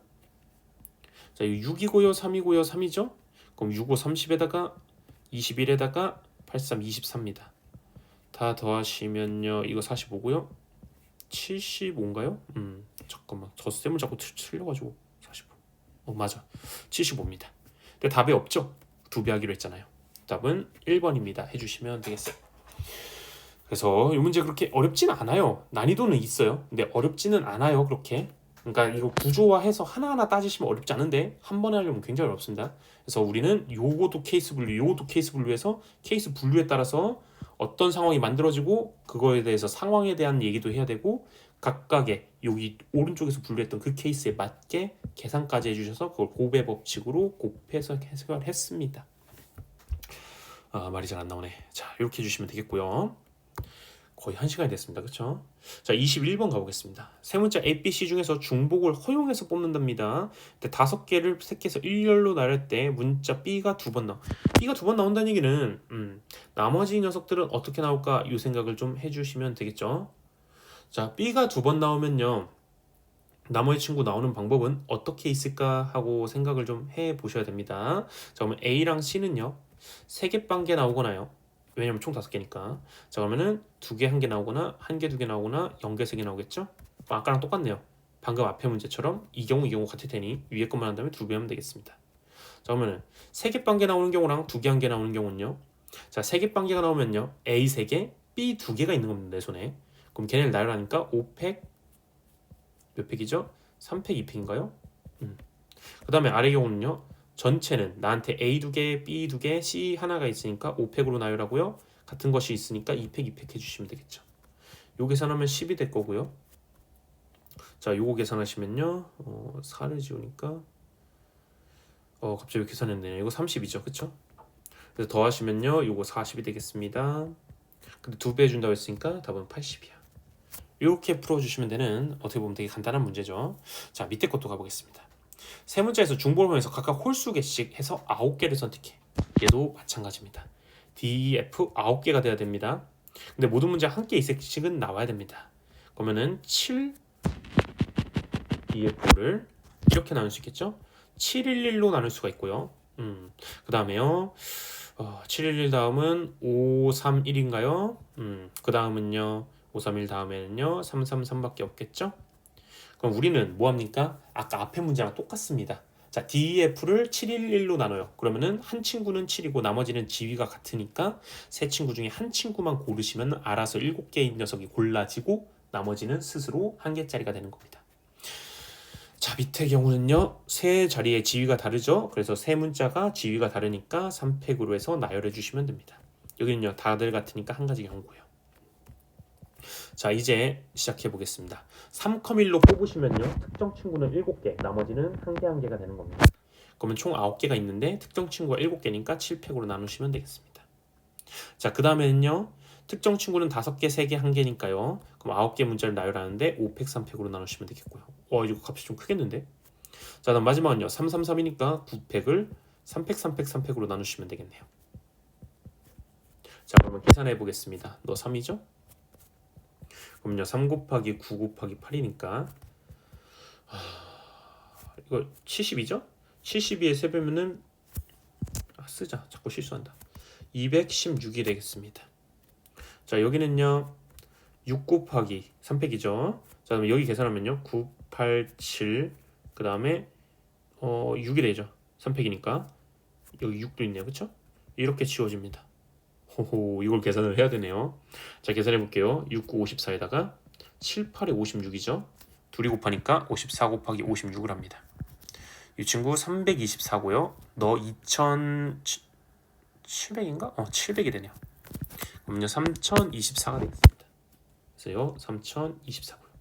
자, 이거 6이고요. 3이고요. 3이죠? 그럼 6, 5, 30에다가 21에다가 83, 24입니다. 다 더하시면요. 이거 45고요. 75인가요? 잠깐만. 저 셈을 자꾸 틀려가지고 45. 맞아. 75입니다. 근데 답이 없죠? 2배 하기로 했잖아요. 답은 1번입니다. 해주시면 되겠어요. 그래서 이 문제 그렇게 어렵진 않아요. 난이도는 있어요. 근데 어렵지는 않아요. 그렇게. 그러니까 이거 구조화해서 하나하나 따지시면 어렵지 않은데 한 번에 하려면 굉장히 어렵습니다. 그래서 우리는 요것도 케이스 분류, 요것도 케이스 분류해서 케이스 분류에 따라서 어떤 상황이 만들어지고 그거에 대해서 상황에 대한 얘기도 해야 되고 각각의 여기 오른쪽에서 분류했던 그 케이스에 맞게 계산까지 해주셔서 그걸 곱의 법칙으로 곱해서 해석을 했습니다. 말이 잘 안 나오네. 자, 이렇게 해주시면 되겠고요. 거의 1시간이 됐습니다. 그렇죠? 자, 21번 가보겠습니다. 세 문자 A, B, C 중에서 중복을 허용해서 뽑는답니다. 근데 5개를 색해서 일렬로 나눌 때 문자 B가 2번 나와. B가 2번 나온다는 얘기는 나머지 녀석들은 어떻게 나올까 이 생각을 좀 해주시면 되겠죠. 자, B가 2번 나오면요. 나머지 친구 나오는 방법은 어떻게 있을까 하고 생각을 좀 해보셔야 됩니다. 자, 그러면 A랑 C는요. 3개, 1개 나오거나요. 왜냐면 총 5개니까. 자, 그러면은 2개, 1개 나오거나 1개, 2개 나오거나 0개, 3개 나오겠죠? 아까랑 똑같네요. 방금 앞에 문제처럼 이 경우 같을 테니 위에 것만 한 다음에 2배 하면 되겠습니다. 자, 그러면은 3개, 1개 나오는 경우랑 2개, 1개 나오는 경우는요. 자, 3개, 1개가 나오면요. A 3개, B 2개가 있는 겁니다. 내 손에. 그럼 걔네를 나열하니까 5팩 몇 팩이죠? 3팩, 2팩인가요? 그 다음에 아래 경우는요. 전체는 나한테 A 2개, B 2개, C 하나가 있으니까 5팩으로 나열하고요. 같은 것이 있으니까 2팩, 2팩 해주시면 되겠죠. 요 계산하면 10이 될 거고요. 자, 요거 계산하시면요. 4를 지우니까 갑자기 계산했네요. 이거 30이죠. 그쵸? 그래서 더하시면요. 요거 40이 되겠습니다. 근데 2배 해준다고 했으니까 답은 80이야. 이렇게 풀어주시면 되는 어떻게 보면 되게 간단한 문제죠. 자, 밑에 것도 가보겠습니다. 세 문자에서 중복을 보면서 각각 홀수 개씩 해서 9개를 선택해. 얘도 마찬가지입니다. D, E, F 9개가 돼야 됩니다. 근데 모든 문제 한 개 이색씩은 나와야 됩니다. 그러면은 7 D, F를 이렇게 나눌 수 있겠죠? 711로 나눌 수가 있고요. 그 다음에요. 711 다음은 531인가요? 그 다음은요. 531 다음에는요. 333밖에 없겠죠? 그럼 우리는 뭐합니까? 아까 앞에 문제랑 똑같습니다. 자, DEF를 711로 나눠요. 그러면은 한 친구는 7이고 나머지는 지위가 같으니까 세 친구 중에 한 친구만 고르시면 알아서 7개의 녀석이 골라지고 나머지는 스스로 1개짜리가 되는 겁니다. 자, 밑에 경우는요. 세 자리의 지위가 다르죠. 그래서 세 문자가 지위가 다르니까 3팩으로 해서 나열해 주시면 됩니다. 여기는요. 다들 같으니까 한 가지 경고예요. 자, 이제 시작해 보겠습니다. 3,1로 뽑으시면요. 특정 친구는 7개, 나머지는 1개 되는 겁니다. 그러면 총 9개가 있는데 특정 친구가 7개니까 7팩으로 나누시면 되겠습니다. 자, 그 다음에는요. 특정 친구는 5개, 3개, 1개니까요. 그럼 9개 문자를 나열하는데 5팩, 3팩으로 나누시면 되겠고요. 이거 값이 좀 크겠는데? 자, 그다음 마지막은요. 333이니까 9팩을 3팩, 3팩, 3팩으로 나누시면 되겠네요. 자, 그러면 계산해 보겠습니다. 너 3이죠? 그럼요. 3 곱하기 9 곱하기 8이니까 이거 70이죠? 72에 3배면은 쓰자. 자꾸 실수한다. 216이 되겠습니다. 자, 여기는요. 6 곱하기 3팩이죠. 자, 그럼 여기 계산하면요. 9, 8, 7 그 다음에 6이 되죠. 3팩이니까 여기 6도 있네요. 그쵸? 이렇게 지워집니다. 호호, 이걸 계산을 해야 되네요. 자, 계산해 볼게요. 6, 9, 54에다가 7, 8에 56이죠. 둘이 곱하니까 54 곱하기 56을 합니다. 이 친구 324고요. 너 2700인가? 700이 되네요. 그럼요, 3024가 되겠습니다. 그래서요, 3024고요.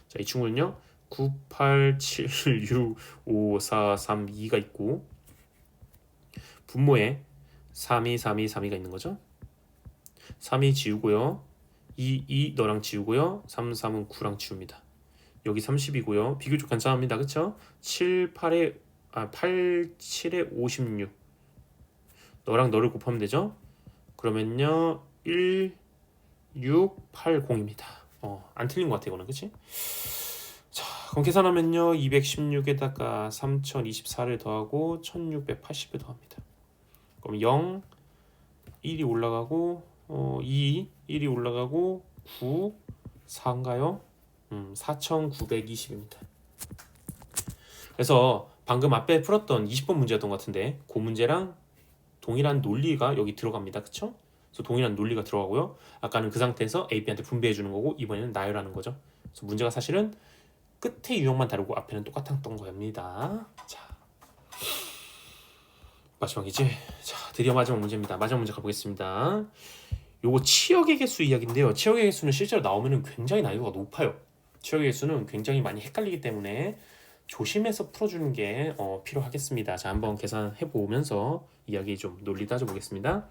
자, 이 친구는요, 9, 8, 7, 6, 5, 4, 3, 2가 있고 분모에 3이 3이 3이가 있는 거죠. 3이 지우고요. 2 너랑 지우고요. 3 3은 9랑 지웁니다. 여기 30이고요. 비교적 간단합니다. 그쵸? 8, 7에 56. 너랑 너를 곱하면 되죠? 그러면요 1, 6, 8, 0입니다. 안 틀린 것 같아 이거는. 그치? 자, 그럼 계산하면요 216에다가 3024를 더하고 1680을 더합니다. 그럼 0, 1이 올라가고 2, 1이 올라가고 9, 4인가요? 4920입니다. 그래서 방금 앞에 풀었던 20번 문제였던 것 같은데 그 문제랑 동일한 논리가 여기 들어갑니다. 그쵸? 그래서 동일한 논리가 들어가고요. 아까는 그 상태에서 A, B한테 분배해 주는 거고 이번에는 나열하는 거죠. 그래서 문제가 사실은 끝에 유형만 다르고 앞에는 똑같았던 겁니다. 자, 마지막이지? 자, 드디어 마지막 문제입니다. 마지막 문제 가보겠습니다. 요거 치역의 개수 이야기인데요. 치역의 개수는 실제로 나오면 굉장히 난이도가 높아요. 치역의 개수는 굉장히 많이 헷갈리기 때문에 조심해서 풀어주는 게 필요하겠습니다. 자, 한번 계산해 보면서 이야기 좀 논리 따져보겠습니다.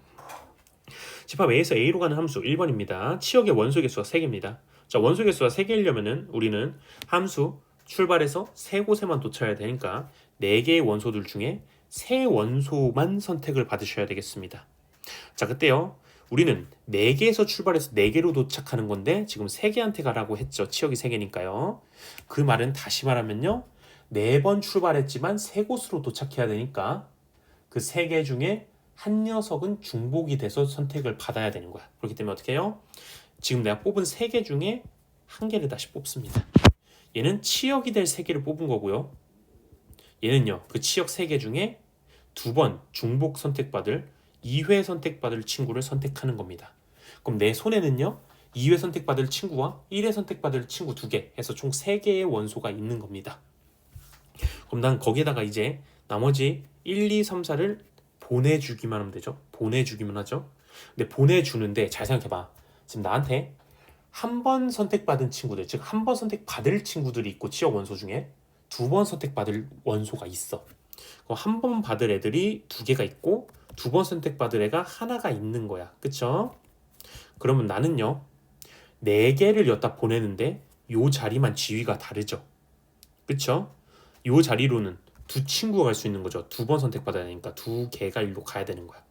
집합 A에서 A로 가는 함수 1번입니다. 치역의 원소 개수가 3개입니다. 자, 원소 개수가 3개이려면은 우리는 함수 출발해서 3곳에만 도착해야 되니까 4개의 원소들 중에 3원소만 선택을 받으셔야 되겠습니다. 자, 그때요. 우리는 4개에서 출발해서 4개로 도착하는 건데 지금 3개한테 가라고 했죠. 치역이 3개니까요. 그 말은 다시 말하면요. 4번 출발했지만 3곳으로 도착해야 되니까 그 3개 중에 한 녀석은 중복이 돼서 선택을 받아야 되는 거야. 그렇기 때문에 어떻게 해요? 지금 내가 뽑은 3개 중에 한 개를 다시 뽑습니다. 얘는 치역이 될 3개를 뽑은 거고요. 얘는요. 그 치역 3개 중에 2번 중복 선택받을 2회 선택받을 친구를 선택하는 겁니다. 그럼 내 손에는요. 2회 선택받을 친구와 1회 선택받을 친구 2개 해서 총 3개의 원소가 있는 겁니다. 그럼 난 거기에다가 이제 나머지 1, 2, 3, 4를 보내주기만 하면 되죠. 보내주기만 하죠. 근데 보내주는데 잘 생각해봐. 지금 나한테 한 번 선택받은 친구들, 즉 한 번 선택받을 친구들이 있고 치역 원소 중에 2번 선택받을 원소가 있어. 그럼 한 번 받을 애들이 2개가 있고 2번 선택받을 애가 하나가 있는 거야. 그쵸? 그러면 나는요 4개를 여기다 보내는데 요 자리만 지위가 다르죠. 그쵸? 요 자리로는 두 친구가 갈 수 있는 거죠. 2번 선택받아야 되니까 2개가 일로 가야 되는 거야.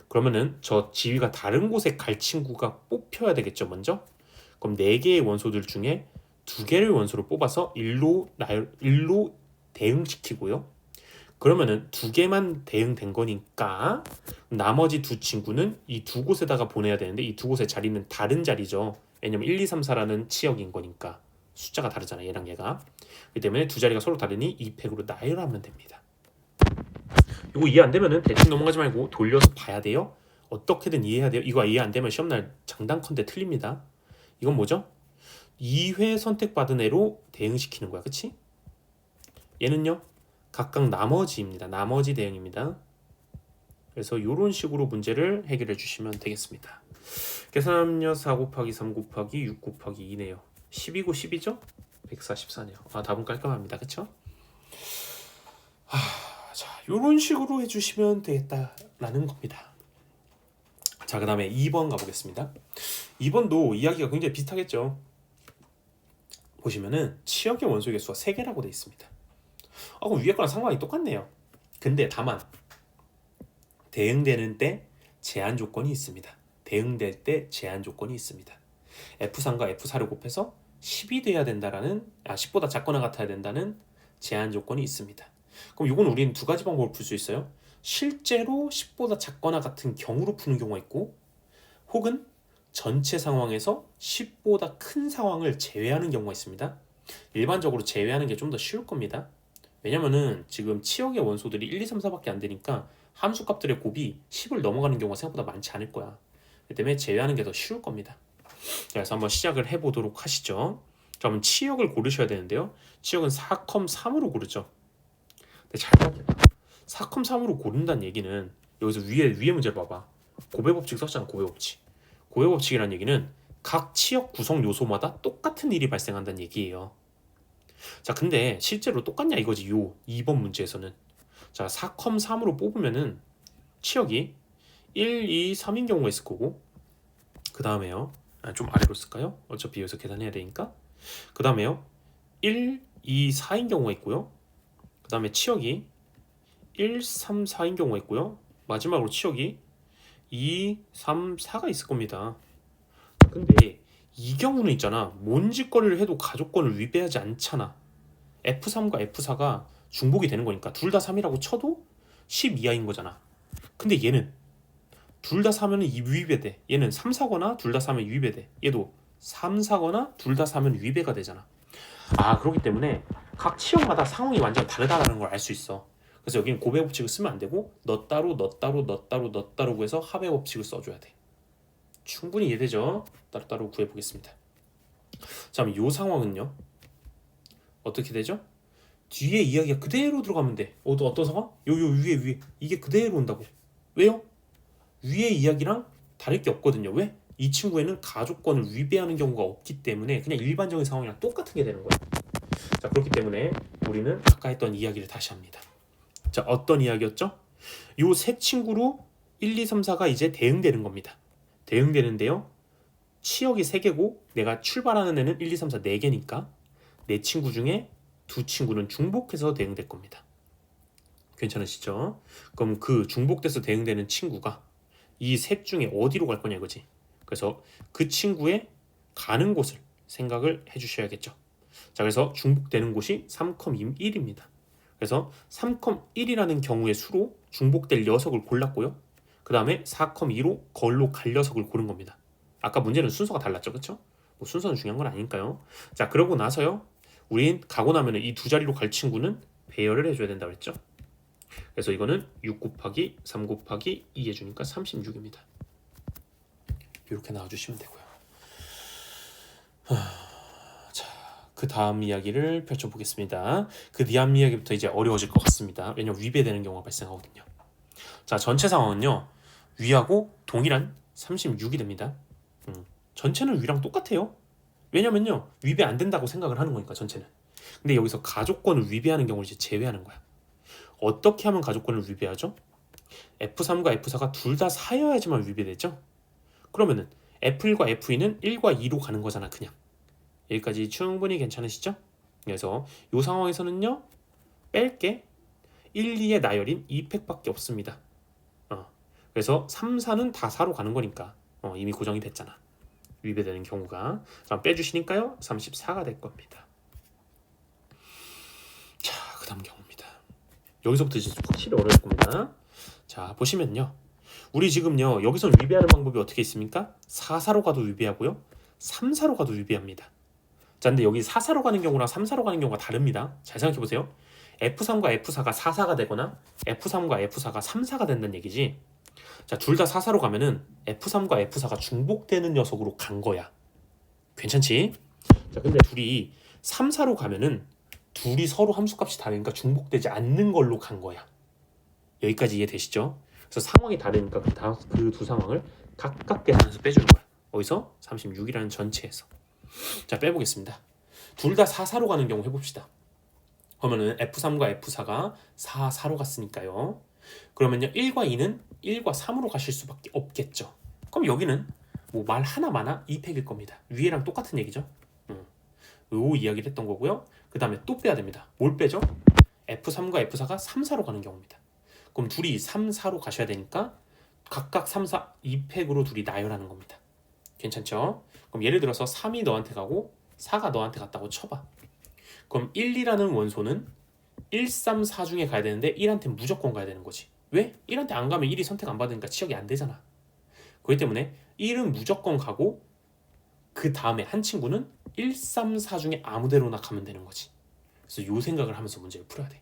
그러면은 저 지위가 다른 곳에 갈 친구가 뽑혀야 되겠죠. 먼저. 그럼 4개의 원소들 중에 2개를 원소로 뽑아서 일로 대응시키고요. 그러면은 2개만 대응된 거니까 나머지 2 친구는 이 2곳에다가 보내야 되는데 이 2곳의 자리는 다른 자리죠. 왜냐면 1, 2, 3, 4라는 치역인 거니까 숫자가 다르잖아. 얘랑 얘가. 그렇기 때문에 두 자리가 서로 다르니 2팩으로 나열하면 됩니다. 이거 이해 안 되면은 대충 넘어가지 말고 돌려서 봐야 돼요. 어떻게든 이해해야 돼요. 이거 이해 안 되면 시험날 장단컨대 틀립니다. 이건 뭐죠? 2회 선택받은 애로 대응시키는 거야. 그치? 얘는요. 각각 나머지입니다. 나머지 대응입니다. 그래서 이런 식으로 문제를 해결해 주시면 되겠습니다. 계산하면요. 4 곱하기 3 곱하기 6 곱하기 2네요. 10이고 10이죠? 144네요. 답은 깔끔합니다. 그쵸? 자, 이런 식으로 해주시면 되겠다라는 겁니다. 자, 그 다음에 2번 가보겠습니다. 2번도 이야기가 굉장히 비슷하겠죠. 보시면은 치역의 원소 개수가 3개라고 되어 있습니다. 그럼 위에 거랑 상관이 똑같네요. 근데 다만 대응되는 때 제한 조건이 있습니다. 대응될 때 제한 조건이 있습니다. F3과 F4를 곱해서 10이 돼야 된다라는 10보다 작거나 같아야 된다는 제한 조건이 있습니다. 그럼 이건 우리는 두 가지 방법을 풀 수 있어요. 실제로 10보다 작거나 같은 경우로 푸는 경우가 있고 혹은 전체 상황에서 10보다 큰 상황을 제외하는 경우가 있습니다. 일반적으로 제외하는 게 좀 더 쉬울 겁니다. 왜냐면은 지금 치역의 원소들이 1, 2, 3, 4밖에 안 되니까 함수값들의 곱이 10을 넘어가는 경우가 생각보다 많지 않을 거야. 그렇기 때문에 제외하는 게 더 쉬울 겁니다. 그래서 한번 시작을 해보도록 하시죠. 그러면 치역을 고르셔야 되는데요. 치역은 4,3으로 고르죠. 근데 잘 생각해봐. 4,3으로 고른다는 얘기는 여기서 위에 문제를 봐봐. 고배법칙 썼잖아. 고배법칙. 고배법칙이라는 얘기는 각 치역 구성 요소마다 똑같은 일이 발생한다는 얘기예요. 자, 근데 실제로 똑같냐 이거지. 요 2번 문제에서는. 자, 4,3으로 뽑으면은 치역이 1, 2, 3인 경우가 있을 거고 그 다음에요. 좀 아래로 쓸까요? 어차피 여기서 계산해야 되니까. 그 다음에요. 1, 2, 4인 경우가 있고요. 그 다음에 치역이 1, 3, 4인 경우가 있고요. 마지막으로 치역이 2, 3, 4가 있을 겁니다. 근데 이 경우는 있잖아. 뭔 짓거리를 해도 가족권을 위배하지 않잖아. F3과 F4가 중복이 되는 거니까 둘 다 3이라고 쳐도 10 이하인 거잖아. 근데 얘는 둘 다 4면 위배돼. 얘는 3, 4거나 둘 다 4면 위배돼. 얘도 3, 4거나 둘 다 4면 위배가 되잖아. 그렇기 때문에 각 치역마다 상황이 완전 다르다라는 걸 알 수 있어. 그래서 여기는 고배 법칙을 쓰면 안 되고 너 따로 너 따로 너 따로 너 따로 구해서 합의 법칙을 써줘야 돼. 충분히 이해되죠? 따로따로 구해보겠습니다. 자, 그럼 이 상황은요 어떻게 되죠? 뒤에 이야기가 그대로 들어가면 돼. 어떤 상황? 요 위에 이게 그대로 온다고. 왜요? 위에 이야기랑 다를 게 없거든요. 왜? 이 친구에는 가족권을 위배하는 경우가 없기 때문에 그냥 일반적인 상황이랑 똑같은 게 되는 거야. 자, 그렇기 때문에 우리는 아까 했던 이야기를 다시 합니다. 자, 어떤 이야기였죠? 요 세 친구로 1, 2, 3, 4가 이제 대응되는 겁니다. 대응되는데요. 치역이 3개고 내가 출발하는 애는 1, 2, 3, 4 4개니까 내 친구 중에 두 친구는 중복해서 대응될 겁니다. 괜찮으시죠? 그럼 그 중복돼서 대응되는 친구가 이 셋 중에 어디로 갈 거냐 이거지. 그래서 그 친구의 가는 곳을 생각을 해주셔야겠죠. 자, 그래서 중복되는 곳이 3,1입니다. 그래서 3,1이라는 경우의 수로 중복될 녀석을 골랐고요. 그 다음에 4,2로 걸로 갈 녀석을 고른 겁니다. 아까 문제는 순서가 달랐죠, 그렇죠? 뭐 순서는 중요한 건 아니니까요. 자, 그러고 나서요, 우린 가고 나면 이 두 자리로 갈 친구는 배열을 해줘야 된다고 했죠. 그래서 이거는 6 곱하기 3 곱하기 2 해주니까 36입니다. 이렇게 나와주시면 되고요. 자, 그 다음 이야기를 펼쳐보겠습니다. 그 다음 이야기부터 이제 어려워질 것 같습니다. 왜냐면 위배되는 경우가 발생하거든요. 자, 전체 상황은요, 위하고 동일한 36이 됩니다. 전체는 위랑 똑같아요. 왜냐면요, 위배 안 된다고 생각을 하는 거니까 전체는. 근데 여기서 가족권을 위배하는 경우를 이제 제외하는 거야. 어떻게 하면 가족권을 위배하죠? F3과 F4가 둘 다 4여야지만 위배되죠? 그러면은 F1과 F2는 1과 2로 가는 거잖아, 그냥. 여기까지 충분히 괜찮으시죠? 그래서 이 상황에서는요, 뺄게 1, 2의 나열인 2팩밖에 없습니다. 그래서 3, 4는 다 4로 가는 거니까 이미 고정이 됐잖아. 위배되는 경우가. 그럼 빼주시니까요, 34가 될 겁니다. 자, 그 다음 경우입니다. 여기서부터 이제 확실히 어려울 겁니다. 자, 보시면요, 우리 지금요 여기서 위배하는 방법이 어떻게 있습니까? 4, 4로 가도 위배하고요, 3, 4로 가도 위배합니다. 자, 근데 여기 4, 4로 가는 경우랑 3, 4로 가는 경우가 다릅니다. 잘 생각해보세요. F3과 F4가 4, 4가 되거나 F3과 F4가 3, 4가 된다는 얘기지. 자, 둘 다 4, 4로 가면은 F3과 F4가 중복되는 녀석으로 간 거야. 괜찮지? 자, 근데 둘이 3, 4로 가면은 둘이 서로 함수값이 다르니까 중복되지 않는 걸로 간 거야. 여기까지 이해되시죠? 그래서 상황이 다르니까 그 두 상황을 각각 계산해서 빼주는 거야. 어디서? 36이라는 전체에서. 자, 빼보겠습니다. 둘 다 4, 4로 가는 경우 해봅시다. 그러면은 F3과 F4가 4, 4로 갔으니까요. 그러면요, 1과 2는 1과 3으로 가실 수밖에 없겠죠. 그럼 여기는 뭐 말 하나 많아 2팩일 겁니다. 위에랑 똑같은 얘기죠. 요 이야기를 했던 거고요. 그 다음에 또 빼야 됩니다. 뭘 빼죠? F3과 F4가 3, 4로 가는 경우입니다. 그럼 둘이 3, 4로 가셔야 되니까 각각 3, 4, 2팩으로 둘이 나열하는 겁니다. 괜찮죠? 그럼 예를 들어서 3이 너한테 가고 4가 너한테 갔다고 쳐봐. 그럼 1, 2라는 원소는 1, 3, 4 중에 가야 되는데 1한테 무조건 가야 되는 거지. 왜? 1한테 안 가면 1이 선택 안 받으니까 치역이 안 되잖아. 그렇기 때문에 1은 무조건 가고 그 다음에 한 친구는 1, 3, 4 중에 아무데로나 가면 되는 거지. 그래서 요 생각을 하면서 문제를 풀어야 돼.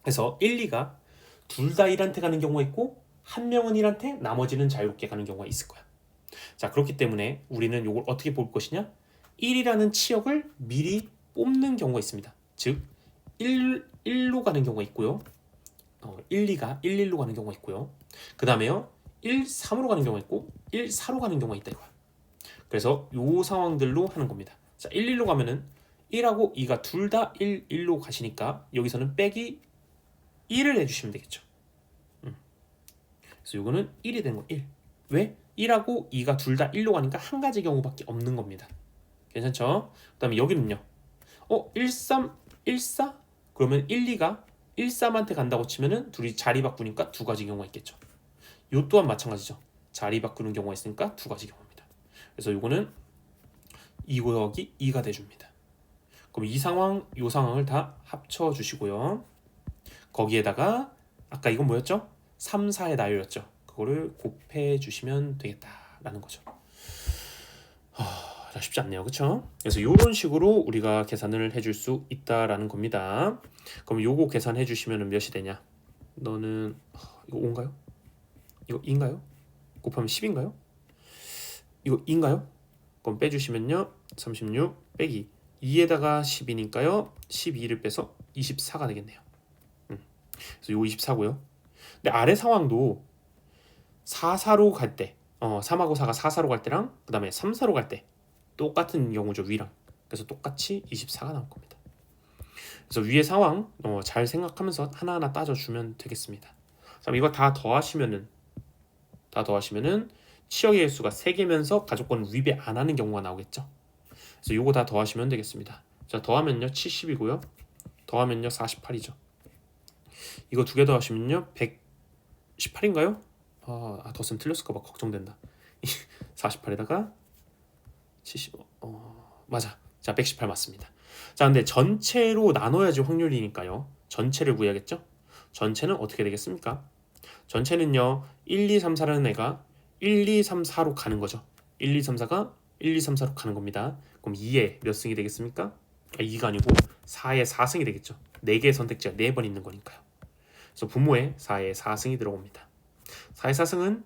그래서 1, 2가 둘 다 1한테 가는 경우가 있고 한 명은 1한테 나머지는 자유롭게 가는 경우가 있을 거야. 자, 그렇기 때문에 우리는 이걸 어떻게 볼 것이냐? 1이라는 치역을 미리 뽑는 경우가 있습니다. 즉 1로 가는 경우가 있고요. 1, 2가 1, 1로 가는 경우가 있고요. 그 다음에요, 1, 3으로 가는 경우가 있고 1, 4로 가는 경우가 있다 이거야. 그래서 요 상황들로 하는 겁니다. 자, 1, 1로 가면은 1하고 2가 둘 다 1, 1로 가시니까 여기서는 빼기 1을 해주시면 되겠죠. 그래서 요거는 1이 되는 거 1. 왜? 1하고 2가 둘 다 1로 가니까 한 가지 경우밖에 없는 겁니다. 괜찮죠? 그 다음에 여기는요, 13, 14? 그러면 1, 2가 1, 3한테 간다고 치면은 둘이 자리 바꾸니까 두 가지 경우가 있겠죠. 요 또한 마찬가지죠. 자리 바꾸는 경우가 있으니까 두 가지 경우입니다. 그래서 요거는 2 곱하기 2가 돼줍니다. 그럼 이 상황, 요 상황을 다 합쳐 주시고요. 거기에다가 아까 이건 뭐였죠? 3, 4의 나열이었죠. 그거를 곱해 주시면 되겠다라는 거죠. 쉽지 않네요. 그쵸? 그래서 이런 식으로 우리가 계산을 해줄 수 있다라는 겁니다. 그럼 요거 계산해 주시면 몇이 되냐? 너는 이거 5인가요? 이거 2인가요? 곱하면 10인가요? 이거 2인가요? 그럼 빼주시면요. 36 빼기 2에다가 10이니까요. 12를 빼서 24가 되겠네요. 그래서 요거 24고요. 근데 아래 상황도 4, 4로 갈 때, 3하고 4가 4, 4로 갈 때랑 그 다음에 3, 4로 갈 때 똑같은 경우죠. 위랑. 그래서 똑같이 24가 나올 겁니다. 그래서 위의 상황 잘 생각하면서 하나하나 따져주면 되겠습니다. 그럼 이거 다 더하시면은 치역의 일수가 3개면서 가족권을 위배 안 하는 경우가 나오겠죠. 그래서 이거 다 더하시면 되겠습니다. 자, 더하면요 70이고요. 더하면요 48이죠. 이거 두 개 더하시면요 118인가요? 더쓰면 틀렸을까봐 걱정된다. 48에다가 70 맞아. 자, 118 맞습니다. 자, 근데 전체로 나눠야지 확률이니까요. 전체를 구해야겠죠? 전체는 어떻게 되겠습니까? 전체는요 1, 2, 3, 4라는 애가 1, 2, 3, 4로 가는 거죠. 1, 2, 3, 4가 1, 2, 3, 4로 가는 겁니다. 그럼 2에 몇 승이 되겠습니까? 2가 아니고 4에 4승이 되겠죠. 4개의 선택지가 4번 있는 거니까요. 그래서 분모에 4에 4승이 들어옵니다. 4의 4승은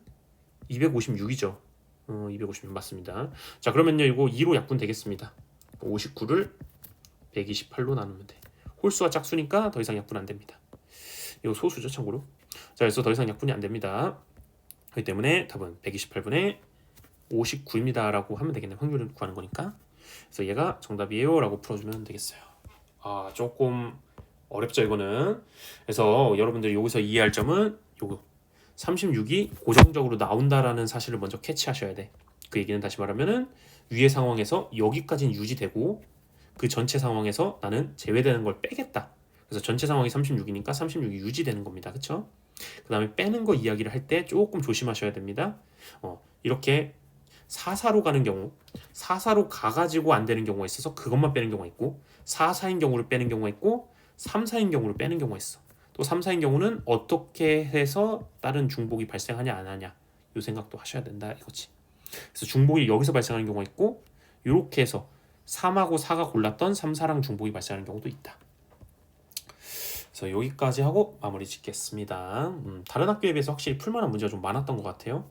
256이죠. 256 맞습니다. 자, 그러면요 이거 2로 약분 되겠습니다. 59를 128로 나누면 돼. 홀수와 짝수니까 더 이상 약분 안 됩니다. 이거 소수죠, 참고로. 자, 그래서 더 이상 약분이 안 됩니다. 그렇기 때문에 답은 128분의 59입니다 라고 하면 되겠네요. 확률을 구하는 거니까. 그래서 얘가 정답이에요 라고 풀어주면 되겠어요. 조금 어렵죠 이거는. 그래서 여러분들이 여기서 이해할 점은 요거 36이 고정적으로 나온다라는 사실을 먼저 캐치하셔야 돼. 그 얘기는 다시 말하면은 위의 상황에서 여기까지는 유지되고 그 전체 상황에서 나는 제외되는 걸 빼겠다. 그래서 전체 상황이 36이니까 36이 유지되는 겁니다. 그쵸? 그 다음에 빼는 거 이야기를 할 때 조금 조심하셔야 됩니다. 이렇게 4사로 가는 경우 4사로 가가지고 안 되는 경우가 있어서 그것만 빼는 경우가 있고 4, 4인 경우를 빼는 경우가 있고 3, 4인 경우를 빼는 경우가 있어. 또 3, 4인 경우는 어떻게 해서 다른 중복이 발생하냐 안 하냐 이 생각도 하셔야 된다 이거지. 그래서 중복이 여기서 발생하는 경우가 있고 이렇게 해서 3하고 4가 골랐던 3, 4랑 중복이 발생하는 경우도 있다. 그래서 여기까지 하고 마무리 짓겠습니다. 다른 학교에 비해서 확실히 풀만한 문제가 좀 많았던 것 같아요.